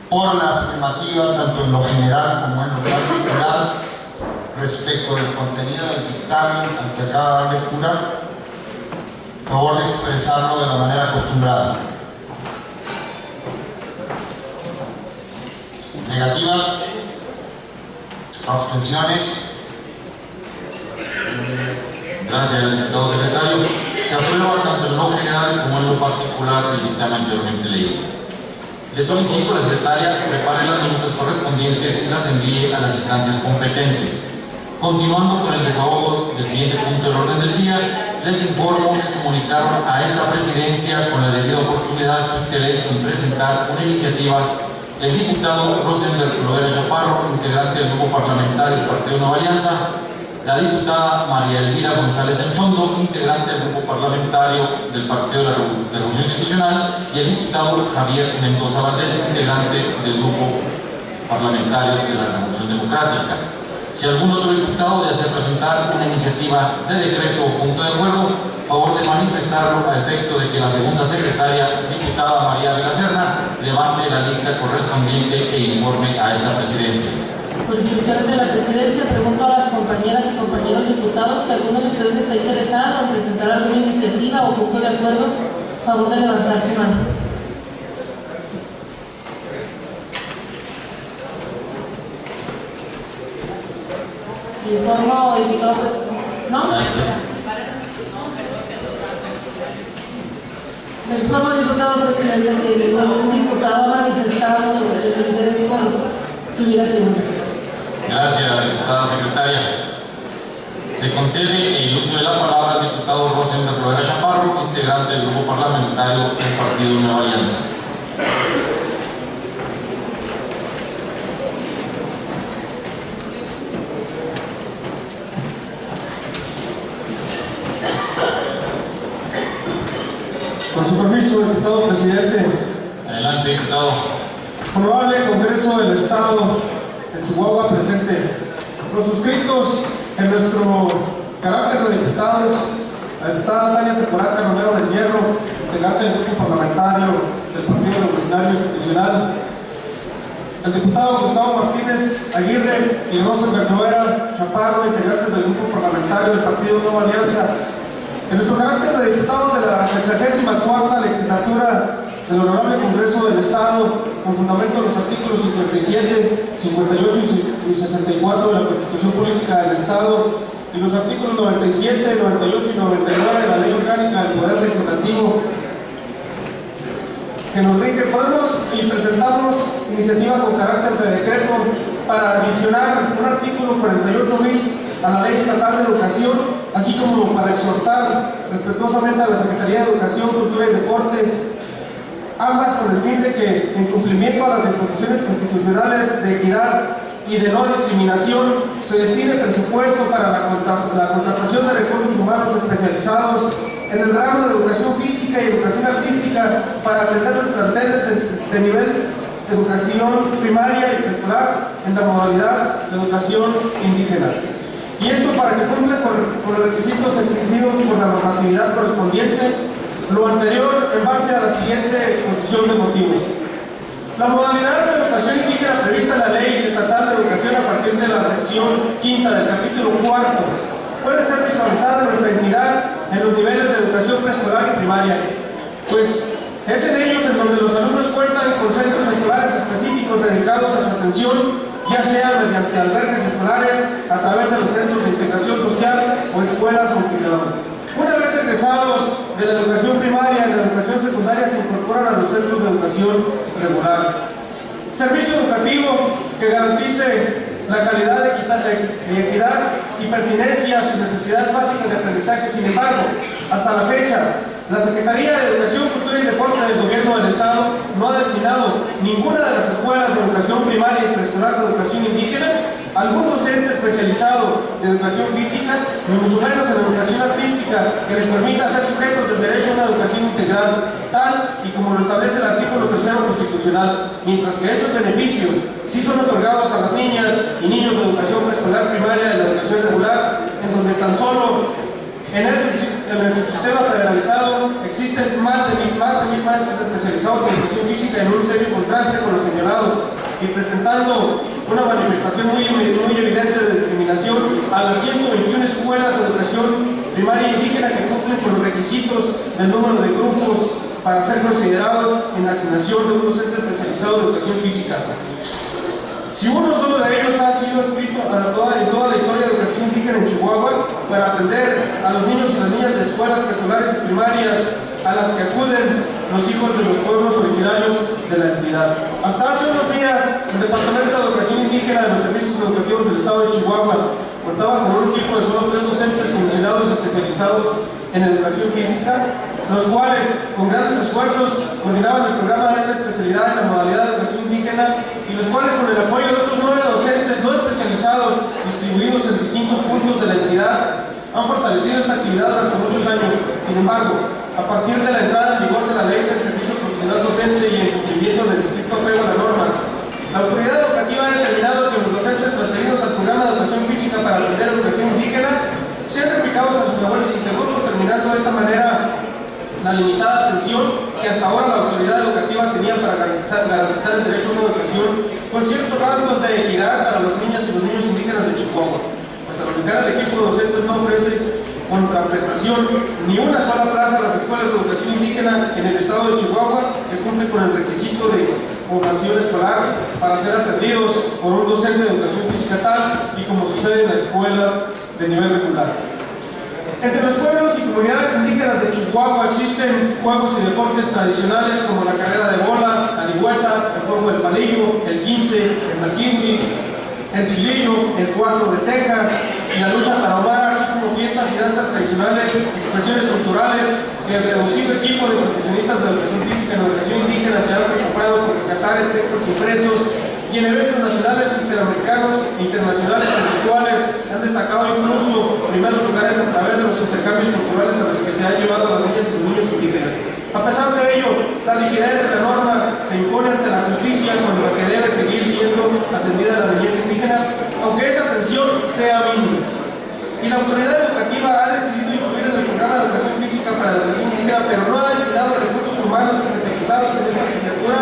Por la afirmativa, tanto en lo general como en lo particular, respecto del contenido del dictamen al que acaba de dar lectura, favor de expresarlo de la manera acostumbrada. Negativas, abstenciones. Gracias, diputado secretario. Se aprueba tanto en lo general como en lo particular el dictamen anteriormente leído. Le solicito a la secretaria que prepare las minutas correspondientes y las envíe a las instancias competentes. Continuando con el desahogo del siguiente punto del orden del día, les informo que comunicaron a esta presidencia con la debida oportunidad su interés en presentar una iniciativa el diputado Rosenberg Lovera Chaparro, integrante del grupo parlamentario del Partido Nueva Alianza, la diputada María Elvira González Anchondo, integrante del grupo parlamentario del Partido de la Revolución Institucional, y el diputado Javier Mendoza Valdés, integrante del grupo parlamentario de la Revolución Democrática. Si algún otro diputado desea presentar una iniciativa de decreto o punto de acuerdo, favor de manifestarlo a efecto de que la segunda secretaria, diputada María Ávila Serna, levante la lista correspondiente e informe a esta presidencia. Por instrucciones de la presidencia, pregunto a las compañeras y compañeros diputados si alguno de ustedes está interesado en presentar alguna iniciativa o punto de acuerdo, favor de levantar su mano. Informo, diputado, pues, ¿no? Le informo, diputado presidente, que ningún diputado ha manifestado el interés por subir al tribunal. Gracias, diputada secretaria. Se concede el uso de la palabra al diputado Rosenberg Lovera Chaparro, integrante del grupo parlamentario del Partido Nueva Alianza. Con su permiso, diputado presidente. Adelante, diputado. Honorable Congreso del Estado de Chihuahua presente. Los suscritos en nuestro carácter de diputados, la diputada Tania Teporaca Romero del Hierro, integrante del grupo parlamentario del Partido Revolucionario Institucional, el diputado Gustavo Martínez Aguirre y Rosenberg Lovera Chaparro, integrantes del grupo parlamentario del Partido Nueva Alianza. En nuestro carácter de diputados de la 64ª legislatura del Honorable Congreso del Estado, con fundamento en los artículos 57, 58 y 64 de la Constitución Política del Estado y los artículos 97, 98 y 99 de la Ley Orgánica del Poder Legislativo que nos rige, podemos y presentamos iniciativa con carácter de decreto para adicionar un artículo 48 bis a la Ley Estatal de Educación, así como para exhortar respetuosamente a la Secretaría de Educación, Cultura y Deporte ambas con el fin de que, en cumplimiento a las disposiciones constitucionales de equidad y de no discriminación, se destine presupuesto para la contratación de recursos humanos especializados en el ramo de educación física y educación artística para atender los planteles de nivel de educación primaria y preescolar en la modalidad de educación indígena. Y esto para que cumpla con los requisitos exigidos por la normatividad correspondiente, lo anterior en base a la siguiente exposición de motivos. La modalidad de educación indígena prevista en la Ley Estatal de Educación a partir de la sección 5 del capítulo 4 puede ser visualizada en nuestra entidad en los niveles de educación preescolar y primaria, pues es en ellos en donde los alumnos cuentan con centros escolares específicos dedicados a su atención, ya sea mediante albergues escolares, a través de los centros de integración social o escuelas multigrado. Una vez egresados de la educación primaria y la educación secundaria se incorporan a los centros de educación regular. Servicio educativo que garantice la calidad, equidad y pertinencia a sus necesidades básicas de aprendizaje. Sin embargo, hasta la fecha, la Secretaría de Educación, Cultura y Deporte del Gobierno del Estado no ha destinado ninguna de las escuelas de educación primaria y preescolar de educación indígena algún docente especializado en educación física, ni mucho menos en educación artística, que les permita ser sujetos del derecho a una educación integral, tal y como lo establece el artículo 3 constitucional, mientras que estos beneficios sí son otorgados a las niñas y niños de educación preescolar primaria de la educación regular, en donde tan solo en el sistema federalizado existen más de 1,000 maestros especializados en educación física, en un serio contraste con lo señalado y presentando una manifestación muy evidente de discriminación a las 121 escuelas de educación primaria indígena que cumplen con los requisitos del número de grupos para ser considerados en la asignación de un docente especializado de educación física. Si uno solo de ellos ha sido escrito en toda la historia de educación indígena en Chihuahua para atender a los niños y las niñas de escuelas preescolares y primarias a las que acuden los hijos de los pueblos originarios de la entidad. Hasta hace unos días, el Departamento de Educación Indígena de los Servicios Educativos del Estado de Chihuahua contaba con un equipo de solo 3 docentes comisionados especializados en educación física, los cuales, con grandes esfuerzos, coordinaban el programa de esta especialidad en la modalidad de educación indígena y los cuales, con el apoyo de otros 9 docentes no especializados distribuidos en distintos puntos de la entidad, han fortalecido esta actividad durante muchos años. Sin embargo, a partir de la entrada en vigor de la Ley del Servicio Profesional Docente y en cumplimiento del estricto apego a la norma, la autoridad educativa ha determinado que los docentes transferidos al programa de educación física para atender educación indígena sean replicados a sus labores interruptos, terminando de esta manera la limitada atención que hasta ahora la autoridad educativa tenía para garantizar el derecho a una educación con ciertos rasgos de equidad para las niñas y los niños indígenas de Chihuahua. Pues al ubicar el equipo de docentes no ofrece contraprestación ni una sola plaza a las escuelas de educación indígena en el estado de Chihuahua que cumple con el requisito de población escolar para ser atendidos por un docente de educación física tal y como sucede en las escuelas de nivel regular. Entre los pueblos y comunidades indígenas de Chihuahua existen juegos y deportes tradicionales como la carrera de bola, la ligüeta, el juego del palillo, el 15, el maquimbi, el chilillo, el cuatro de teja y la lucha tarahumara, así como fiestas y danzas tradicionales, expresiones culturales que el reducido equipo de profesionistas de educación física en educación indígena se ha preocupado por rescatar en textos impresos y en eventos nacionales, interamericanos e internacionales en los cuales se han destacado incluso primeros lugares a través de los intercambios culturales a los que se han llevado a las niñas y los niños indígenas. A pesar de ello, la rigidez de la norma se impone ante la justicia con la que debe seguir siendo atendida la niñez indígena, aunque esa atención sea mínima. Y la autoridad educativa ha decidido incluir en el programa de educación física para educación indígena, pero no ha destinado recursos humanos especializados en esta asignatura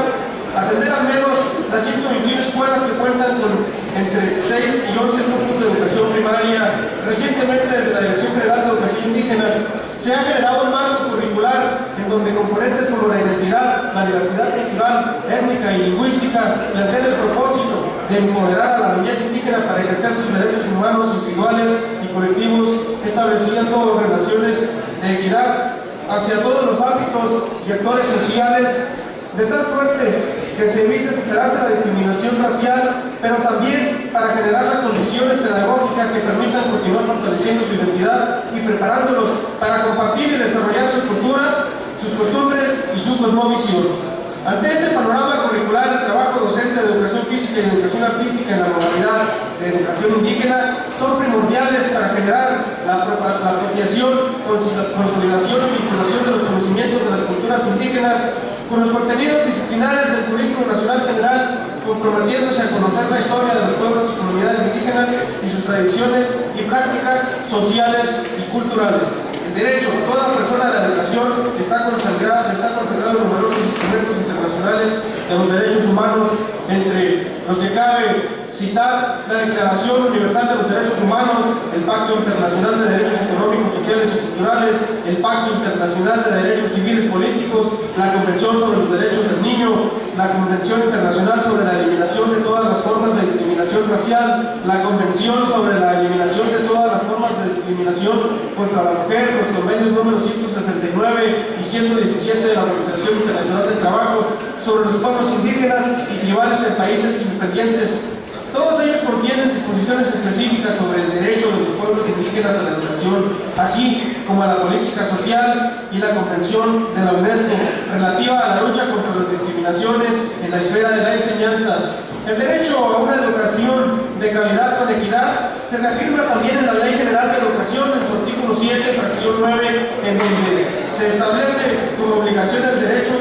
a atender al menos las 121 escuelas que cuentan con entre 6 y 11 grupos de educación primaria. Recientemente, desde la Dirección General de Educación Indígena, se ha generado un marco curricular en donde componentes como la identidad, la diversidad cultural, étnica y lingüística plantean el propósito de empoderar a la niñez indígena para ejercer sus derechos humanos individuales y colectivos, estableciendo relaciones de equidad hacia todos los ámbitos y actores sociales, de tal suerte que se evite superarse la discriminación racial, pero también para generar las condiciones pedagógicas que permitan continuar fortaleciendo su identidad y preparándolos para compartir y desarrollar su cultura, sus costumbres y su cosmovisión. Ante este panorama curricular, el trabajo docente de educación física y de educación artística en la modalidad de educación indígena son primordiales para generar la apropiación, consolidación y vinculación de los conocimientos de las culturas indígenas con los contenidos disciplinares del currículo nacional general, comprometiéndose a conocer la historia de los pueblos y comunidades indígenas y sus tradiciones y prácticas sociales y culturales. El derecho a toda persona a la educación está consagrado en numerosos instrumentos internacionales de los derechos humanos, entre los que cabe citar la Declaración Universal de los Derechos Humanos, el Pacto Internacional de Derechos Económicos, Sociales y Culturales, el Pacto Internacional de Derechos Civiles Políticos, la Convención sobre los Derechos del Niño, la Convención Internacional sobre la Eliminación de todas las formas de discriminación racial, la Convención sobre la Eliminación de todas las formas de discriminación contra la mujer, los convenios número 169 y 117 de la Organización Internacional del Trabajo sobre los pueblos indígenas y tribales en países independientes. Todos ellos contienen disposiciones específicas sobre el derecho de los pueblos indígenas a la educación, así como a la política social, y la Convención de la UNESCO relativa a la lucha contra las discriminaciones en la esfera de la enseñanza. El derecho a una educación de calidad con equidad se reafirma también en la Ley General de Educación, en su artículo 7, fracción 9, en donde se establece como obligación el derecho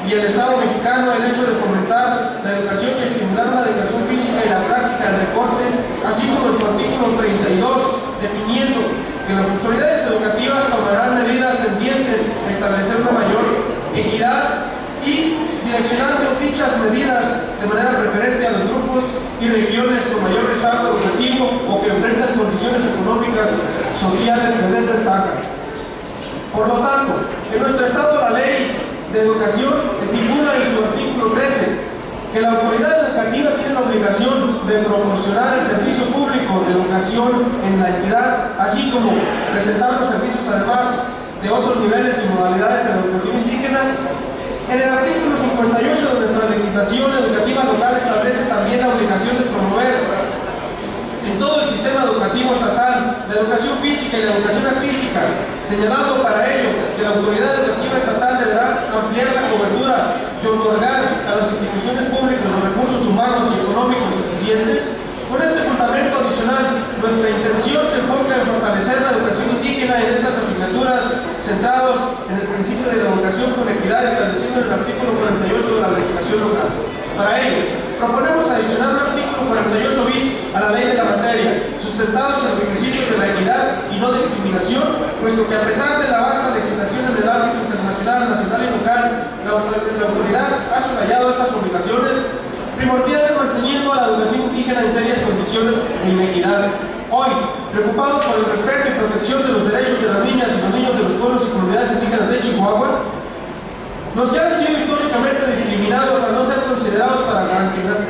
y el Estado mexicano el hecho de fomentar la educación y estimular la educación física y la práctica del deporte, así como en su artículo 32, definiendo que las autoridades educativas tomarán medidas tendientes a establecer una mayor equidad y direccionando dichas medidas de manera preferente a los grupos y regiones con mayor rezago educativo o que enfrentan condiciones económicas sociales de desventaja. Por lo tanto, en nuestro Estado la Ley de Educación estipula en su artículo 13 que la autoridad educativa tiene la obligación de proporcionar el servicio público de educación en la entidad, así como presentar los servicios además de otros niveles y modalidades de la educación indígena. En el artículo 58 de nuestra legislación educativa local establece también la obligación de promover en todo el sistema educativo estatal la educación física y la educación artística, señalando para ello que la autoridad educativa estatal deberá ampliar la cobertura y otorgar a las instituciones públicas los recursos humanos y económicos suficientes. Con este fundamento adicional, nuestra intención se enfoca en fortalecer la educación indígena en estas asignaturas, centrados en el principio de la educación con equidad establecido en el artículo 48 de la legislación local. Para ello, proponemos adicionar un artículo 48 bis a la ley de la materia, sustentados en requisitos de la equidad y no discriminación, puesto que a pesar de la vasta legislación en el ámbito internacional, nacional y local, la autoridad ha subrayado estas obligaciones primordiales manteniendo a la educación indígena en serias condiciones de inequidad. Hoy, preocupados por el respeto y protección de los derechos de las niñas y los niños de los pueblos y comunidades indígenas de Chihuahua, los que han sido históricamente discriminados al no ser considerados para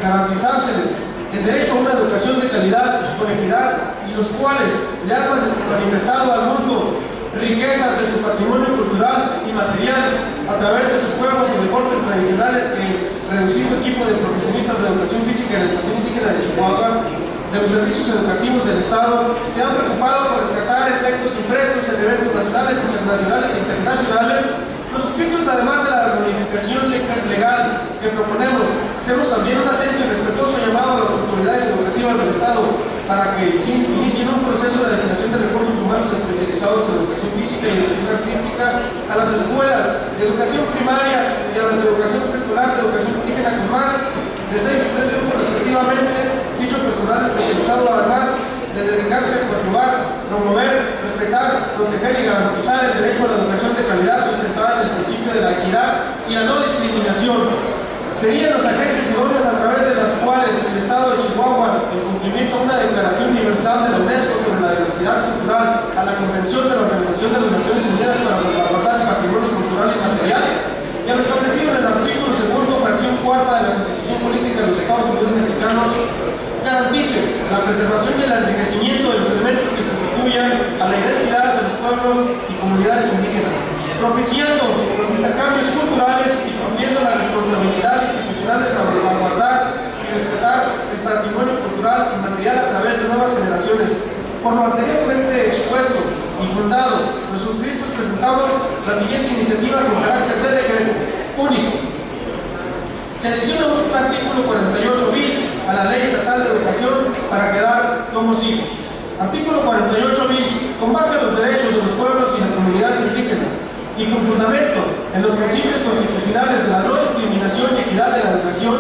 garantizárseles el derecho a una educación de calidad con equidad y los cuales le han manifestado al mundo riquezas de su patrimonio cultural y material a través de sus juegos y deportes tradicionales que reducido equipo de profesionistas de educación física y la educación indígena de Chihuahua, de los servicios educativos del Estado, se han preocupado por rescatar en textos impresos en eventos nacionales, internacionales e internacionales, los suscritos además de la modificación legal que proponemos. Hacemos también un atento y respetuoso llamado a las autoridades educativas del Estado para que inicien un proceso de asignación de recursos humanos especializados en educación física y educación artística a las escuelas de educación primaria y a las de educación preescolar de educación indígena con más de 6 y 3 grupos respectivamente. Dicho personal especializado además de dedicarse a controlar, promover, respetar, proteger y garantizar el derecho a la educación de calidad sustentada en el principio de la equidad y la no discriminación. Serían los agentes idóneos a través de las cuales el Estado de Chihuahua, en cumplimiento a una declaración universal de la UNESCO sobre la diversidad cultural, a la Convención de la Organización de las Naciones Unidas para salvaguardar el patrimonio cultural y material, y a lo establecido en el artículo 2, fracción 4 de la Constitución Política de los Estados Unidos Mexicanos, garantice la preservación y el enriquecimiento de los elementos que constituyan a la identidad de los pueblos y comunidades indígenas, propiciando los intercambios culturales y cumpliendo la responsabilidad institucional de salvaguardar y respetar el patrimonio cultural y material a través de nuevas generaciones. Por lo anteriormente expuesto y fundado, los suscritos presentamos la siguiente iniciativa con carácter de decreto único. Se adiciona un artículo 48 bis a la Ley Estatal de Educación para quedar como sigue. Artículo 48 bis. Con base en los derechos de los pueblos y las comunidades indígenas y con fundamento en los principios constitucionales de la no discriminación y equidad de la educación,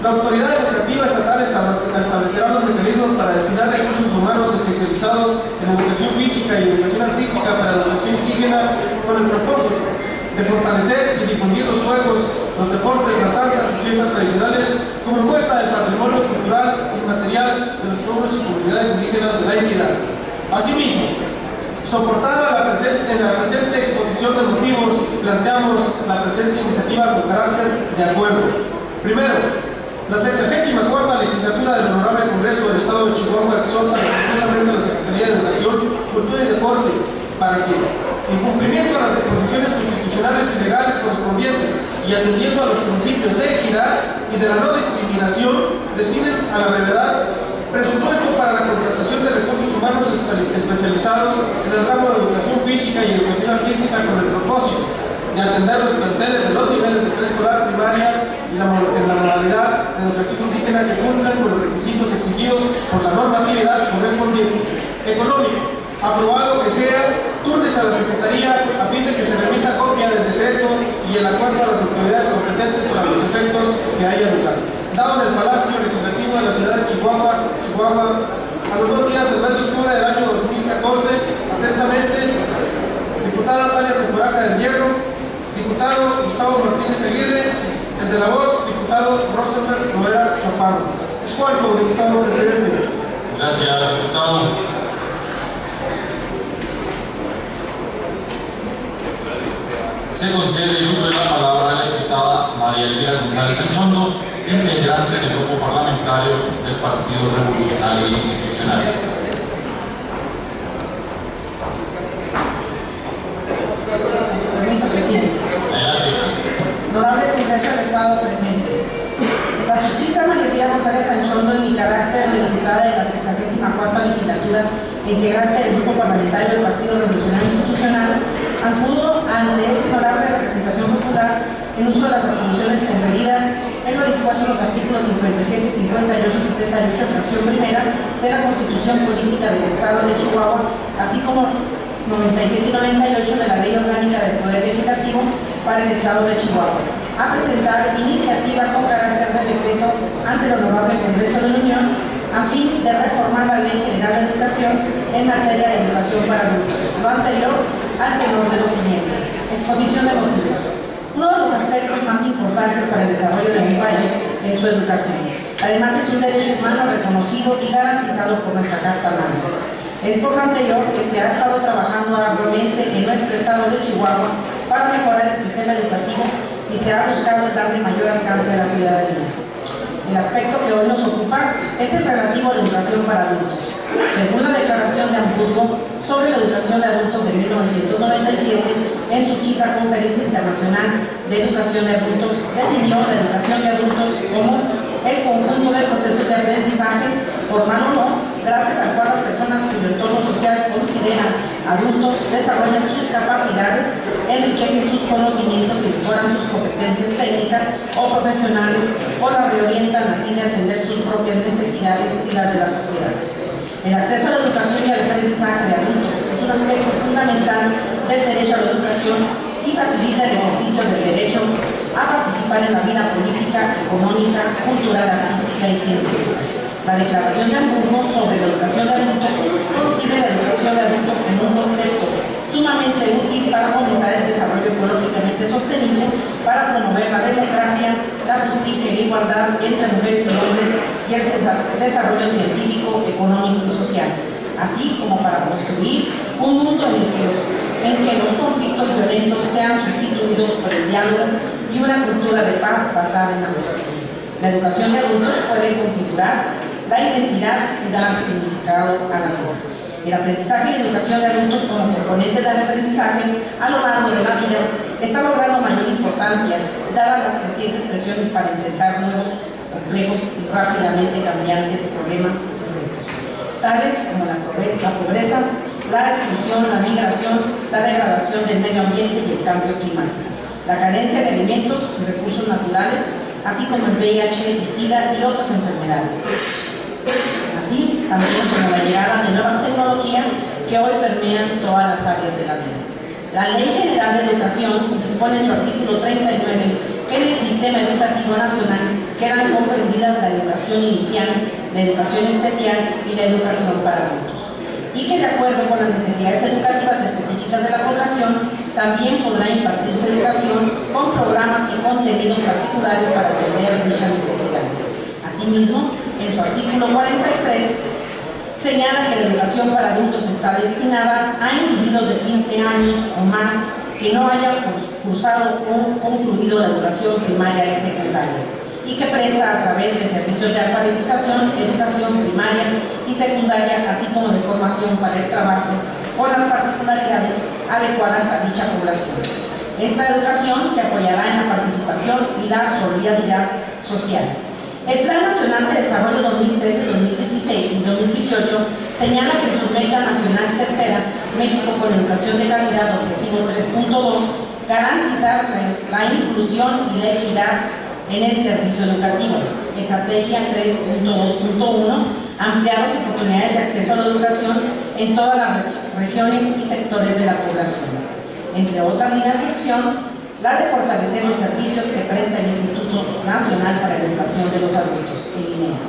la autoridad educativa estatal establecerá los mecanismos para destinar recursos humanos especializados en educación física y educación artística para la educación indígena con el propósito de fortalecer y difundir los juegos, los deportes, las danzas y fiestas tradicionales como muestra del patrimonio cultural inmaterial de los pueblos y comunidades indígenas de la entidad. Asimismo, soportada en la presente exposición de motivos, planteamos la presente iniciativa con carácter de acuerdo. Primero, la 64ª legislatura del Honorable Congreso del Estado de Chihuahua exhorta respetuosamente a la Secretaría de Educación, Cultura y Deporte para que, en cumplimiento a las disposiciones constitucionales y legales correspondientes y atendiendo a los principios de equidad y de la no discriminación, destinen a la brevedad presupuesto para la contratación de recursos humanos especializados en el ramo de educación física y educación artística con el propósito de atender los planteles de los niveles de preescolar, primaria y en la modalidad de educación indígena que cumplan con los requisitos exigidos por la normatividad correspondiente. Económico. Aprobado que sea, turnes a la Secretaría a fin de que se remita copia del decreto y el acuerdo a las autoridades competentes para los efectos que haya lugar. Dado en el Palacio Legislativo de la ciudad de Chihuahua, a los 2 días del mes de octubre del año 2014, atentamente, diputada Tania Temporaca del Hierro, diputado Gustavo Martínez Aguirre, el de la voz, diputado Rosenberg Noera Chopano. Es cuarto, diputado presidente. Gracias, diputado. Se concede el uso de la palabra a la diputada María Elvira González Anchondo, integrante del grupo parlamentario del Partido Revolucionario Institucional. Permiso, presidente. Adelante. Honorable Congreso del Estado presente. La suscrita María Elvira González Anchondo, en mi carácter de diputada de la 64ª legislatura e integrante del grupo parlamentario del Partido Revolucionario Institucional, acudo ante esta honorable representación popular en uso de las atribuciones conferidas en lo dispuesto en los artículos 57, 58 y 68, fracción primera de la Constitución Política del Estado de Chihuahua, así como 97 y 98 de la Ley Orgánica del Poder Legislativo para el Estado de Chihuahua, a presentar iniciativa con carácter de decreto ante el Honorable Congreso de la Unión a fin de reformar la Ley General de Educación en materia de educación para adultos. Lo anterior al tenor de lo siguiente. Exposición de motivos. Uno de los aspectos más importantes para el desarrollo de mi país es su educación. Además, es un derecho humano reconocido y garantizado por nuestra Carta Magna. Es por lo anterior que se ha estado trabajando arduamente en nuestro estado de Chihuahua para mejorar el sistema educativo y se ha buscado darle mayor alcance a la ciudadanía. El aspecto que hoy nos ocupa es el relativo a la educación para adultos. Según la Declaración de Hamburgo sobre la educación de adultos de 1997, en su quinta Conferencia Internacional de Educación de Adultos, definió la educación de adultos como el conjunto de procesos de aprendizaje, formal o no, gracias al cual las personas cuyo entorno social consideran adultos desarrollan sus capacidades, enriquecen sus conocimientos y mejoran sus competencias técnicas o profesionales o las reorientan a fin de atender sus propias necesidades y las de la sociedad. El acceso a la educación y al aprendizaje de adultos es un aspecto fundamental del derecho a la educación y facilita el ejercicio del derecho a participar en la vida política, económica, cultural, artística y científica. La Declaración de Hamburgo sobre la educación de adultos concibe la educación de adultos como un concepto sumamente útil para fomentar el desarrollo ecológicamente sostenible, para promover la democracia, la justicia y la igualdad entre mujeres y hombres y el desarrollo científico, económico y social, así como para construir un mundo en que los conflictos violentos sean sustituidos por el diálogo y una cultura de paz basada en la justicia. La educación de adultos puede configurar la identidad y dar significado a la vida. El aprendizaje y educación de adultos como componente del aprendizaje a lo largo de la vida está logrando mayor importancia dadas las crecientes presiones para enfrentar nuevos, complejos y rápidamente cambiantes problemas y retos, tales como la pobreza, la exclusión, la migración, la degradación del medio ambiente y el cambio climático, la carencia de alimentos y recursos naturales, así como el VIH, el SIDA y otras enfermedades. Así también como la llegada de nuevas tecnologías que hoy permean todas las áreas de la vida. La Ley General de Educación dispone en su artículo 39 que en el sistema educativo nacional quedan comprendidas la educación inicial, la educación especial y la educación para adultos, y que de acuerdo con las necesidades educativas específicas de la población, también podrá impartirse educación con programas y contenidos particulares para atender dichas necesidades. Asimismo, en su artículo 43, señala que la educación para adultos está destinada a individuos de 15 años o más que no hayan cursado o concluido la educación primaria y secundaria, y que presta a través de servicios de alfabetización, educación primaria y secundaria, así como de formación para el trabajo, con las particularidades adecuadas a dicha población. Esta educación se apoyará en la participación y la solidaridad social. El Plan Nacional de Desarrollo 2013, 2016 y 2018 señala que en su meta nacional tercera, México con educación de calidad, objetivo 3.2, garantizar la inclusión y la equidad en el servicio educativo. Estrategia 3.2.1, ampliar las oportunidades de acceso a la educación en todas las regiones y sectores de la población. Entre otras líneas de acción, la de fortalecer los servicios que presta el Instituto Nacional para la Educación de los Adultos, el INEA.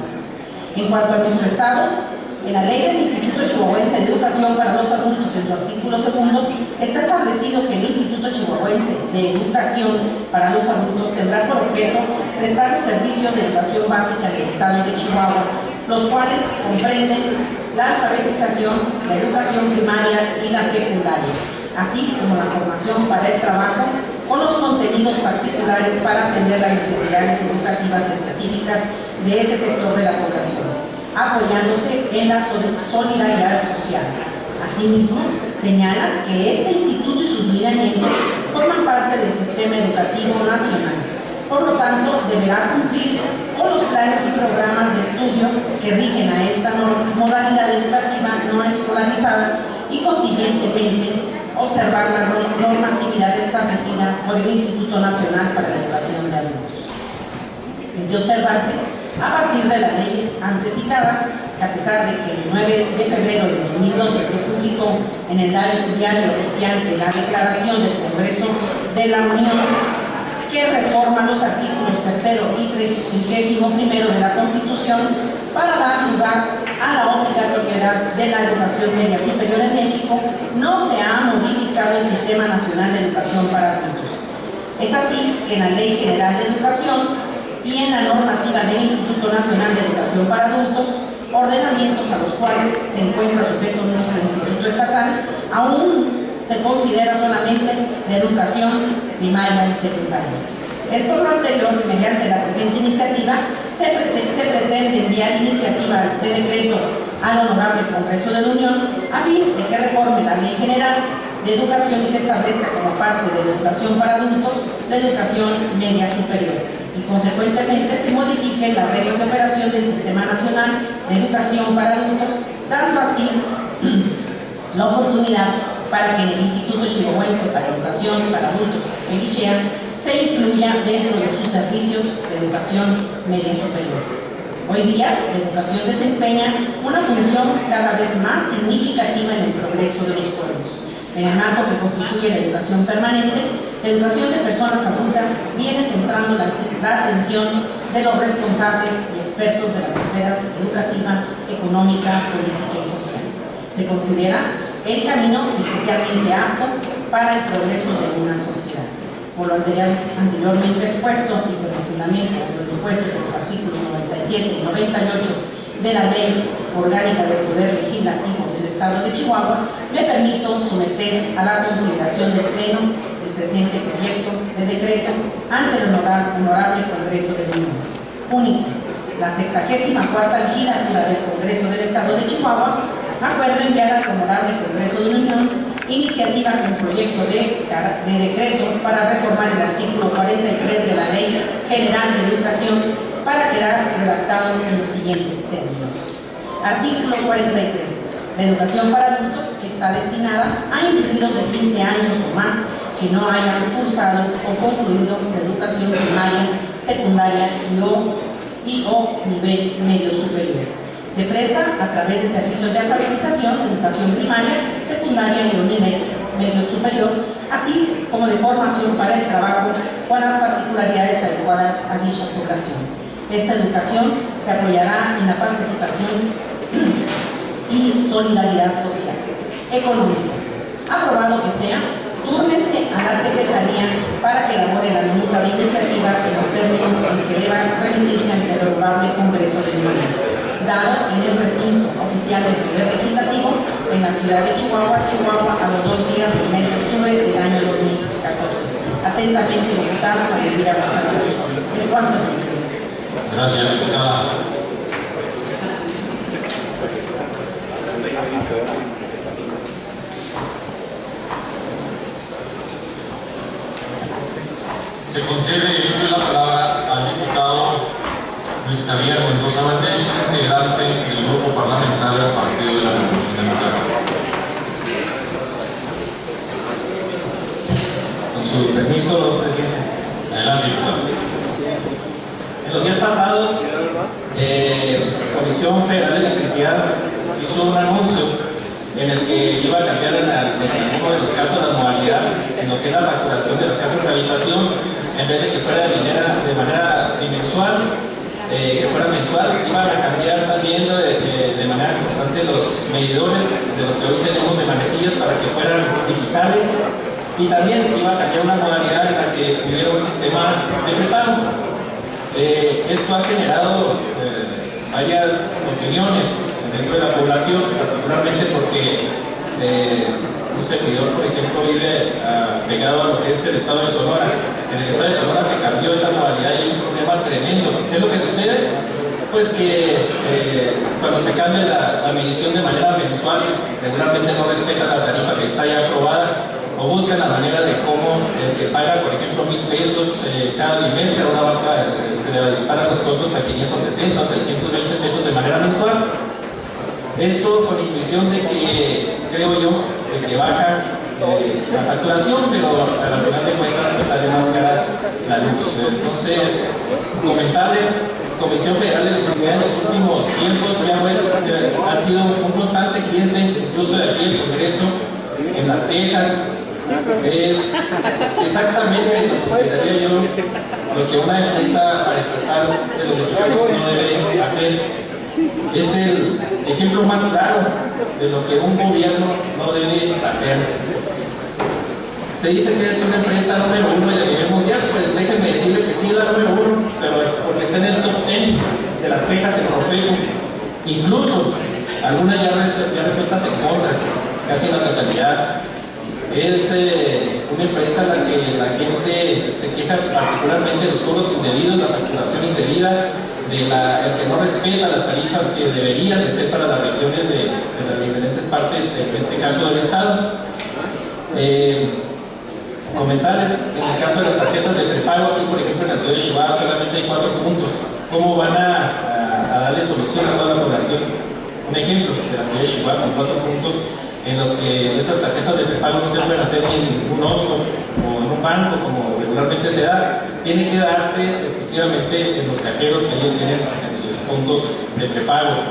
En cuanto a nuestro Estado, en la ley del Instituto Chihuahuense de Educación para los Adultos, en su artículo 2, está establecido que el Instituto Chihuahuense de Educación para los Adultos tendrá por objeto prestar los servicios de educación básica del Estado de Chihuahua, los cuales comprenden la alfabetización, la educación primaria y la secundaria, así como la formación para el trabajo, con los contenidos particulares para atender las necesidades educativas específicas de ese sector de la población, apoyándose en la solidaridad social. Asimismo, señala que este instituto y sus lineamientos forman parte del sistema educativo nacional. Por lo tanto, deberá cumplir con los planes y programas de estudio que rigen a esta modalidad educativa no escolarizada y, consiguientemente, observar la normatividad establecida por el Instituto Nacional para la Educación de Adultos. Es de observarse, a partir de las leyes antes citadas, que a pesar de que el 9 de febrero de 2012 se publicó en el diario oficial de la Declaración del Congreso de la Unión, que reforma los artículos 3 y 31 de la Constitución para dar lugar a la obligatoriedad de la educación media superior en México, no se ha modificado el Sistema Nacional de Educación para Adultos. Es así que en la Ley General de Educación y en la normativa del Instituto Nacional de Educación para Adultos, ordenamientos a los cuales se encuentra sujeto nuestro Instituto Estatal, aún se considera solamente la educación primaria y secundaria. Es por lo anterior que mediante la presente iniciativa se pretende enviar iniciativa de decreto al Honorable Congreso de la Unión a fin de que reforme la Ley General de Educación y se establezca como parte de la educación para adultos la educación media superior y consecuentemente se modifiquen las reglas de operación del Sistema Nacional de Educación para Adultos, dando así la oportunidad para que en el Instituto Chihuahuense para Educación para Adultos, el ICHEA, se incluya dentro de sus servicios de educación media superior. Hoy día, la educación desempeña una función cada vez más significativa en el progreso de los pueblos. En el marco que constituye la educación permanente, la educación de personas adultas viene centrando la atención de los responsables y expertos de las esferas educativa, económica, política y social. Se considera el camino especialmente apto para el progreso de una sociedad. Por lo anteriormente expuesto y por el fundamento de lo dispuesto en los artículos 97 y 98 de la Ley Orgánica del Poder Legislativo del Estado de Chihuahua, me permito someter a la consideración del Pleno el presente proyecto de decreto ante el Honorable Congreso de la Unión. Único, la 64ª legislatura del Congreso del Estado de Chihuahua acuerda enviar al Honorable Congreso de la Unión iniciativa con proyecto de decreto para reformar el artículo 43 de la Ley General de Educación para quedar redactado en los siguientes términos. Artículo 43. La educación para adultos está destinada a individuos de 15 años o más que no hayan cursado o concluido la educación primaria, secundaria y o nivel medio superior. Se presta a través de servicios de alfabetización, educación primaria, secundaria y un nivel medio superior, así como de formación para el trabajo con las particularidades adecuadas a dicha población. Esta educación se apoyará en la participación y solidaridad social. Económico. Aprobado que sea, túrnese a la Secretaría para que elabore la minuta de iniciativa en los términos en que deban remitirse ante el honorable Congreso de Unión, dado en el recinto oficial del Poder Legislativo en la ciudad de Chihuahua, a los 2 días del mes de octubre del año 2014. Atentamente, diputada María Elvira González. Es cuanto, presidente. Gracias, diputada. Se concede el uso de la palabra al diputado Luis Javier Mendoza Valdés, integrante del Grupo Parlamentario del Partido de la Revolución Democrática. Con su permiso, presidente. Adelante, diputado. En los días pasados, la Comisión Federal de Electricidad hizo un anuncio en el que iba a cambiar en alguno de los casos la modalidad en lo que es la facturación de las casas de habitación, en vez de que fuera de manera bimensual, que fuera mensual, iban a cambiar también de manera constante los medidores de los que hoy tenemos de manecillas para que fueran digitales, y también iba a cambiar una modalidad en la que hubiera un sistema de prepago. Esto ha generado varias opiniones dentro de la población, particularmente porque un servidor, por ejemplo, vive pegado a lo que es el estado de Sonora. En el estado de Sonora se cambió esta modalidad y hay un problema tremendo. ¿Qué es lo que sucede? Pues que cuando se cambia la medición de manera mensual, regularmente no respeta la tarifa que está ya aprobada, o buscan la manera de cómo el que paga, por ejemplo, 1,000 pesos cada bimestre, a una banca se le disparan los costos a 560 o 620 pesos de manera mensual. Esto con la intuición de que, creo yo, de que baja la facturación, pero a la final de cuentas pues sale más cara la luz. Entonces, comentarles, Comisión Federal de Electricidad en los últimos tiempos ha sido un constante cliente, incluso de aquí del Congreso, en las quejas. Es exactamente, consideraría yo, lo que una empresa estatal de los mexicanos no debe hacer. Es el ejemplo más claro de lo que un gobierno no debe hacer. Se dice que es una empresa número 1 de nivel mundial, pues déjenme decirle que sí es la número 1, pero es porque está en el top 10 de las quejas en Profeco. Incluso algunas ya resueltas en contra, casi la totalidad. Es una empresa en la que la gente se queja particularmente de los cobros indebidos, la facturación indebida, el que no respeta las tarifas que deberían de ser para las regiones de las diferentes partes, en este caso del Estado. Comentarles, en el caso de las tarjetas de prepago, aquí por ejemplo en la ciudad de Chihuahua solamente hay 4 puntos. ¿Cómo van a darle solución a toda la población? Un ejemplo de la ciudad de Chihuahua con 4 puntos en los que esas tarjetas de prepago no se pueden hacer ni en un Oxxo o en un banco como regularmente se da, tiene que darse exclusivamente en los cajeros que ellos tienen en sus puntos de prepago.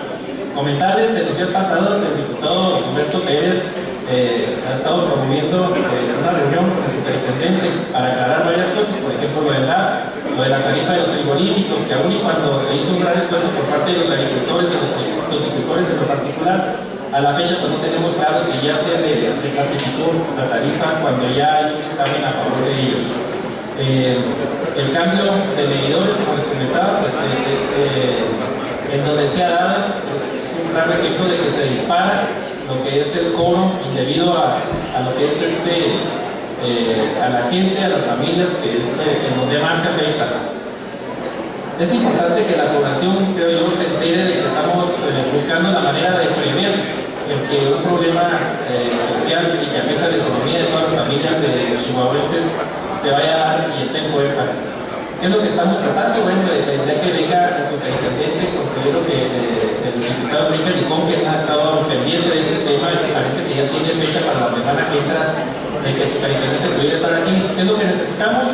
Comentarles, en los días pasados el diputado Humberto Pérez ha estado promoviendo una reunión con el superintendente para aclarar varias cosas, por ejemplo lo de la tarifa de los frigoríficos, que aún y cuando se hizo un gran esfuerzo por parte de los agricultores, de los horticultores en lo particular, a la fecha pues no tenemos claro si ya se reclasificó la tarifa cuando ya hay un dictamen a favor de ellos. El cambio de medidores, como les comentaba, pues en donde se ha dado es un claro ejemplo de que se dispara lo que es el cobro indebido a lo que es a la gente, a las familias, que es en donde más se afecta. Es importante que la población, creo yo, se entere de que estamos buscando la manera de prever el que un problema social y que afecta la economía de todas las familias chihuahuenses se vaya a dar y esté en puerta. ¿Qué es lo que estamos tratando? Bueno, de que venga el superintendente, considero que el diputado Enrique Licón, que ha estado pendiente de este tema y que parece que ya tiene fecha para la semana que entra, de que el superintendente pudiera estar aquí. ¿Qué es lo que necesitamos?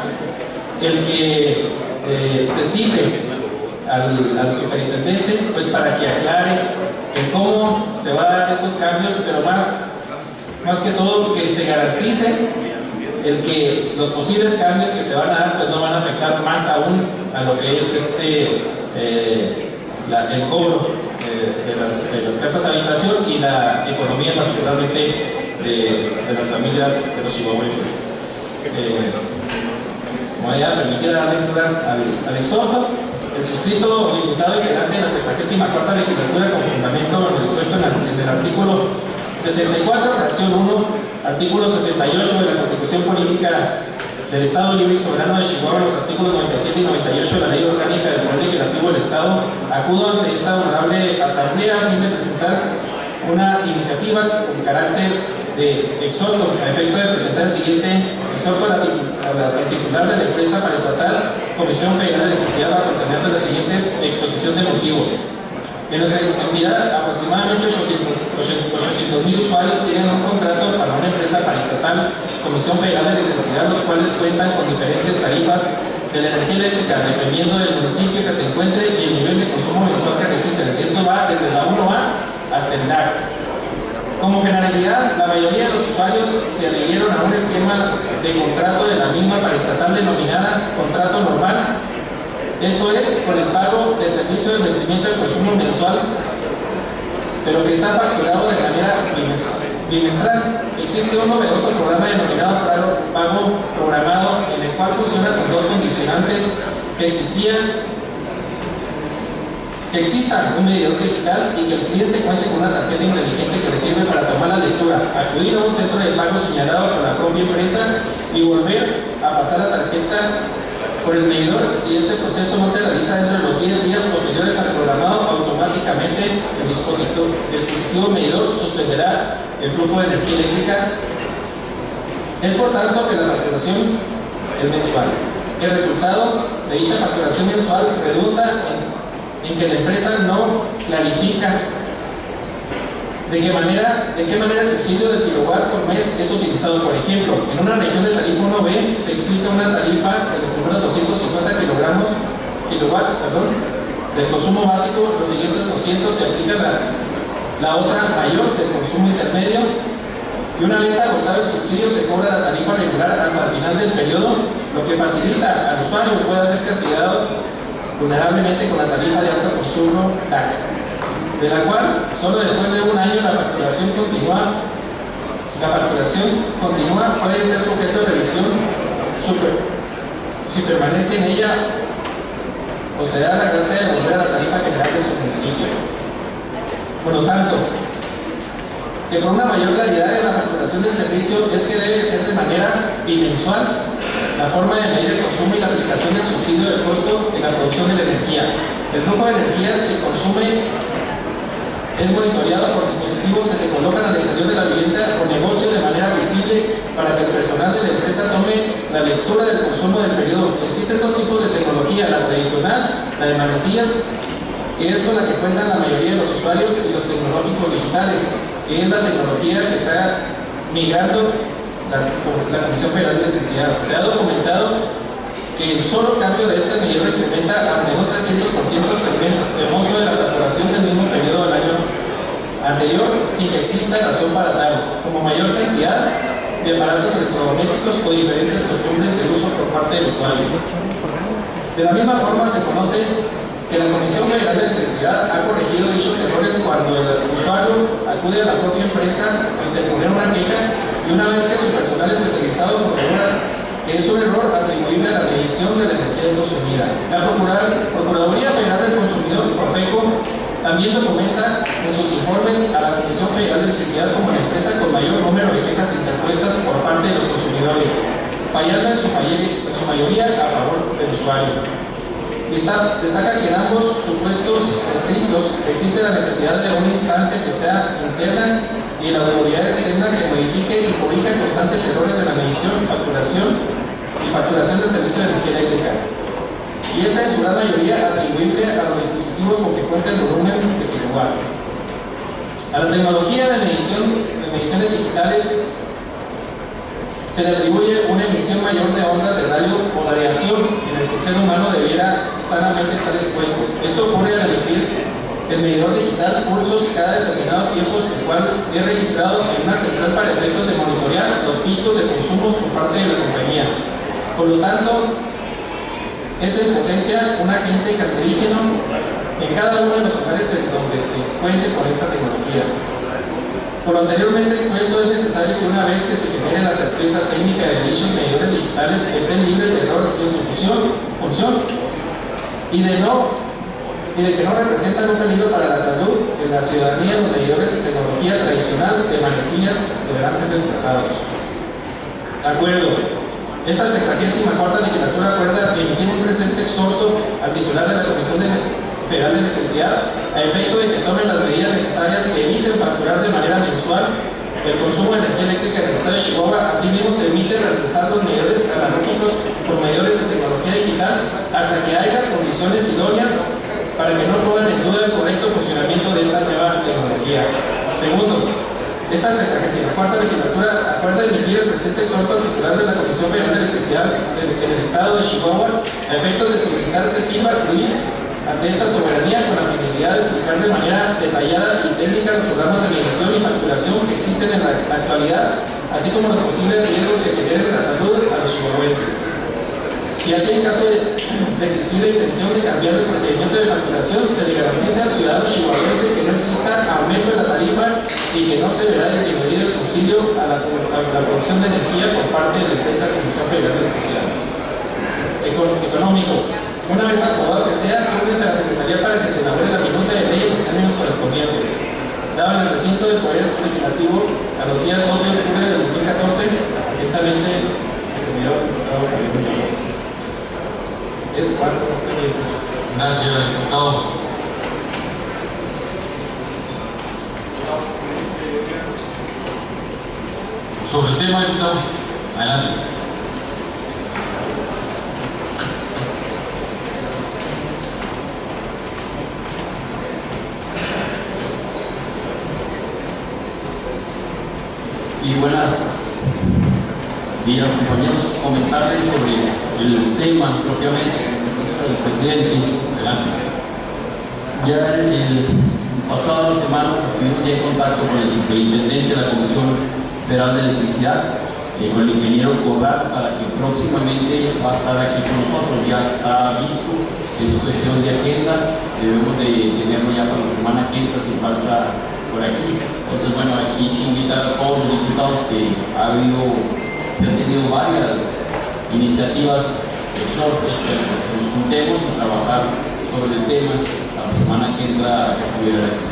El que se cite al superintendente, pues para que aclare en cómo se van a dar estos cambios, pero más que todo que se garantice el que los posibles cambios que se van a dar pues no van a afectar más aún a lo que es el cobro de las casas de habitación y la economía particularmente de las familias de los chihuahuenses. Me voy a permitir darle lectura al exhorto. El suscrito diputado integrante de la 64ª legislatura con fundamento en lo dispuesto en el artículo 64, fracción 1, artículo 68 de la Constitución Política del Estado Libre y Soberano de Chihuahua, los artículos 97 y 98 de la Ley Orgánica del Poder Legislativo del Estado, acudo ante esta honorable asamblea a fin de presentar una iniciativa con carácter de exhorto, a efecto de presentar el siguiente exhorto a la titular de la empresa paraestatal Comisión Federal de Electricidad para contener de las siguientes exposición de motivos. En nuestra entidad, aproximadamente 800,000 usuarios tienen un contrato para una empresa paraestatal Comisión Federal de Electricidad, los cuales cuentan con diferentes tarifas de la energía eléctrica, dependiendo del municipio que se encuentre y el nivel de consumo mensual que registren. Esto va desde la 1A hasta el DAC. Como generalidad, la mayoría de los usuarios se adhirieron a un esquema de contrato de la misma paraestatal denominada contrato normal. Esto es, por el pago de servicio de vencimiento del consumo mensual, pero que está facturado de manera bimestral. Existe un novedoso programa denominado pago programado, en el cual funciona con dos condicionantes: que exista un medidor digital y que el cliente cuente con una tarjeta inteligente que le sirve para tomar la lectura, acudir a un centro de pago señalado por la propia empresa y volver a pasar la tarjeta por el medidor. Si este proceso no se realiza dentro de los 10 días posteriores al programado, automáticamente el dispositivo medidor suspenderá el flujo de energía eléctrica. Es por tanto que la facturación es mensual. El resultado de dicha facturación mensual redunda en que la empresa no clarifica de qué manera el subsidio del kilowatt por mes es utilizado. Por ejemplo, en una región de tarifa 1B se explica una tarifa de los primeros 250 kilowatts del consumo básico, los siguientes 200 se aplica la otra mayor del consumo intermedio, y una vez agotado el subsidio se cobra la tarifa regular hasta el final del periodo, lo que facilita al usuario que pueda ser castigado vulnerablemente con la tarifa de alto consumo DAC, de la cual solo después de un año la facturación continua puede ser sujeto de revisión si permanece en ella o se da la gracia de volver a la tarifa general de su municipio. Por lo tanto, que por una mayor claridad en la facturación del servicio es que debe ser de manera bimensual la forma de medir el consumo y la aplicación del subsidio del costo en la producción de la energía. El flujo de energía se consume es monitoreado por dispositivos que se colocan al exterior de la vivienda o negocio de manera visible para que el personal de la empresa tome la lectura del consumo del periodo. Existen dos tipos de tecnología: la tradicional, la de manecillas, que es con la que cuentan la mayoría de los usuarios, y los tecnológicos digitales, que es la tecnología que está migrando la Comisión Federal de Electricidad. Se ha documentado que el solo cambio de este medidor incrementa hasta en un 300% el monto de la facturación del mismo periodo del año anterior, sin que exista razón para tal, como mayor cantidad de aparatos electrodomésticos o diferentes costumbres de uso por parte del usuario. De la misma forma, se conoce que la Comisión Federal de Electricidad ha corregido dichos errores cuando el usuario acude a la propia empresa a interponer una queja, y una vez que su personal especializado corrobora que es un error atribuible a la medición de la energía consumida. La Procuraduría Federal del Consumidor, Profeco, también documenta en sus informes a la Comisión Federal de Electricidad como la empresa con mayor número de quejas interpuestas por parte de los consumidores, fallando en su mayoría a favor del usuario. Destaca que en ambos supuestos escritos existe la necesidad de una instancia que sea interna y la autoridad externa que modifique y corrija constantes errores de la medición, facturación del servicio de energía eléctrica. Y esta en su gran mayoría atribuible a los dispositivos con que cuenta el volumen de kilowatt. A la tecnología de mediciones digitales se le atribuye una emisión mayor de ondas de radio o radiación en el que el ser humano debiera sanamente estar expuesto. Esto ocurre al emitir el medidor digital pulsos cada determinados tiempos, el cual es registrado en una central para efectos de monitorear los picos de consumos por parte de la compañía. Por lo tanto, es en potencia un agente cancerígeno en cada uno de los hogares en donde se cuente con esta tecnología. Por lo anteriormente expuesto, es necesario que una vez que se genere la certeza técnica de dichos medidores digitales estén libres de error en su función y de que no representan un peligro para la salud de la ciudadanía. Los medidores de tecnología tradicional de manecillas deberán ser reemplazados. De acuerdo. Esta 64ª legislatura acuerda emitir un presente exhorto al titular de la Comisión Federal de Electricidad a efecto de que tomen las medidas necesarias que eviten facturar de manera mensual el consumo de energía eléctrica en el estado de Chihuahua. Asimismo, se emite reemplazar los medidores analógicos por medidores de tecnología digital hasta que haya condiciones idóneas para que no pongan en duda el correcto funcionamiento de esta nueva tecnología. Segundo, esta 64ª legislatura acuerda emitir el presente exhorto al titular de la Comisión Federal de Electricidad en el estado de Chihuahua a efectos de solicitar se sirva incluir ante esta soberanía con la finalidad de explicar de manera detallada y técnica los programas de medición y facturación que existen en la actualidad, así como los posibles riesgos que generen la salud a los chihuahuenses. Y así, en caso de existir la intención de cambiar el procedimiento de facturación, se le garantiza al ciudadano chihuahuense que no exista aumento de la tarifa y que no se verá disminuido el subsidio a la producción de energía por parte de la empresa Comisión Federal de Electricidad. Económico. Una vez aprobado que sea, túrnese a la Secretaría para que se elabore la minuta de ley en los términos correspondientes. Dado en el recinto del Poder Legislativo a los días 2 de octubre de 2014, atentamente, señor diputado Javier Mendoza. Es cuarto, presidente. Gracias, diputado. Sobre el tema, diputado, adelante. Sí, buenos días, compañeros. Comentarles sobre el tema propiamente del presidente. Adelante. Ya pasadas semanas estuvimos ya en contacto con el superintendente de la Comisión Federal de Electricidad, con el ingeniero Corral, para que próximamente va a estar aquí con nosotros. Ya está visto, es cuestión de agenda, debemos de tenerlo ya para la semana que entra sin falta por aquí. Entonces, bueno, aquí se invita a todos los diputados que se han tenido varias iniciativas exhortos que nos juntemos a trabajar sobre el tema la semana que entra que estuviera aquí.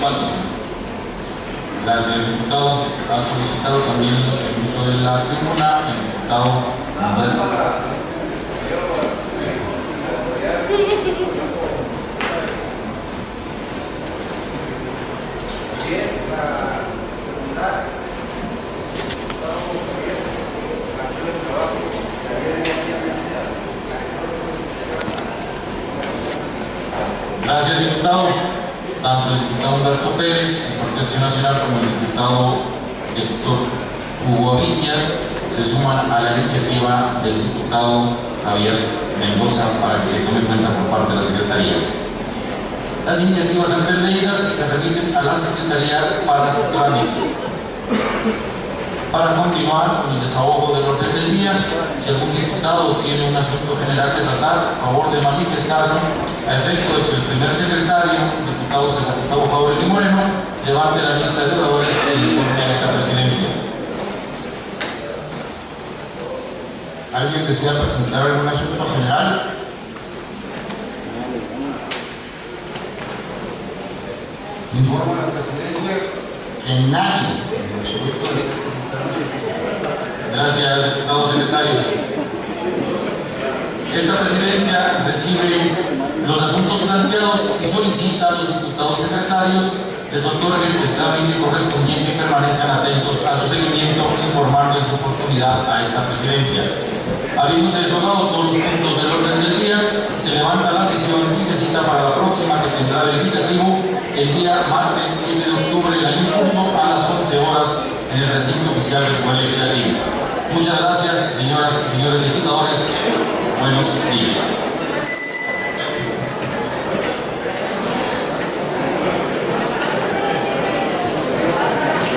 ¿Cuántos? Gracias, diputado. Ha solicitado también el uso de la tribuna el diputado Humberto. Gracias, diputado. Tanto el diputado Humberto Pérez, de Partido Acción Nacional, como el diputado Héctor Hugo Avitia se suman a la iniciativa del diputado Javier Mendoza para que se tome en cuenta por parte de la Secretaría. Las iniciativas antes leídas se remiten a la Secretaría para su trámite. Para continuar con el desahogo del orden del día, si algún diputado tiene un asunto general que tratar, a favor de manifestarlo, a efecto de que el primer secretario, diputado César Gustavo Jauregui Moreno, levante la lista de oradores e informe a esta presidencia. ¿Alguien desea presentar algún asunto general? Informo a la presidencia que nadie en absoluto. Gracias, diputado secretario. Esta presidencia recibe los asuntos planteados y solicita a los diputados secretarios les otorguen el trámite correspondiente y permanezcan atentos a su seguimiento, informando en su oportunidad a esta presidencia. Habiéndose desahogado todos los puntos del orden del día, se levanta la sesión y se cita para la próxima, que tendrá el indicativo el día martes 7 de octubre del año en curso a las 11 horas en el recinto oficial del Poder Legislativo. Muchas gracias, señoras y señores legisladores. Buenos días.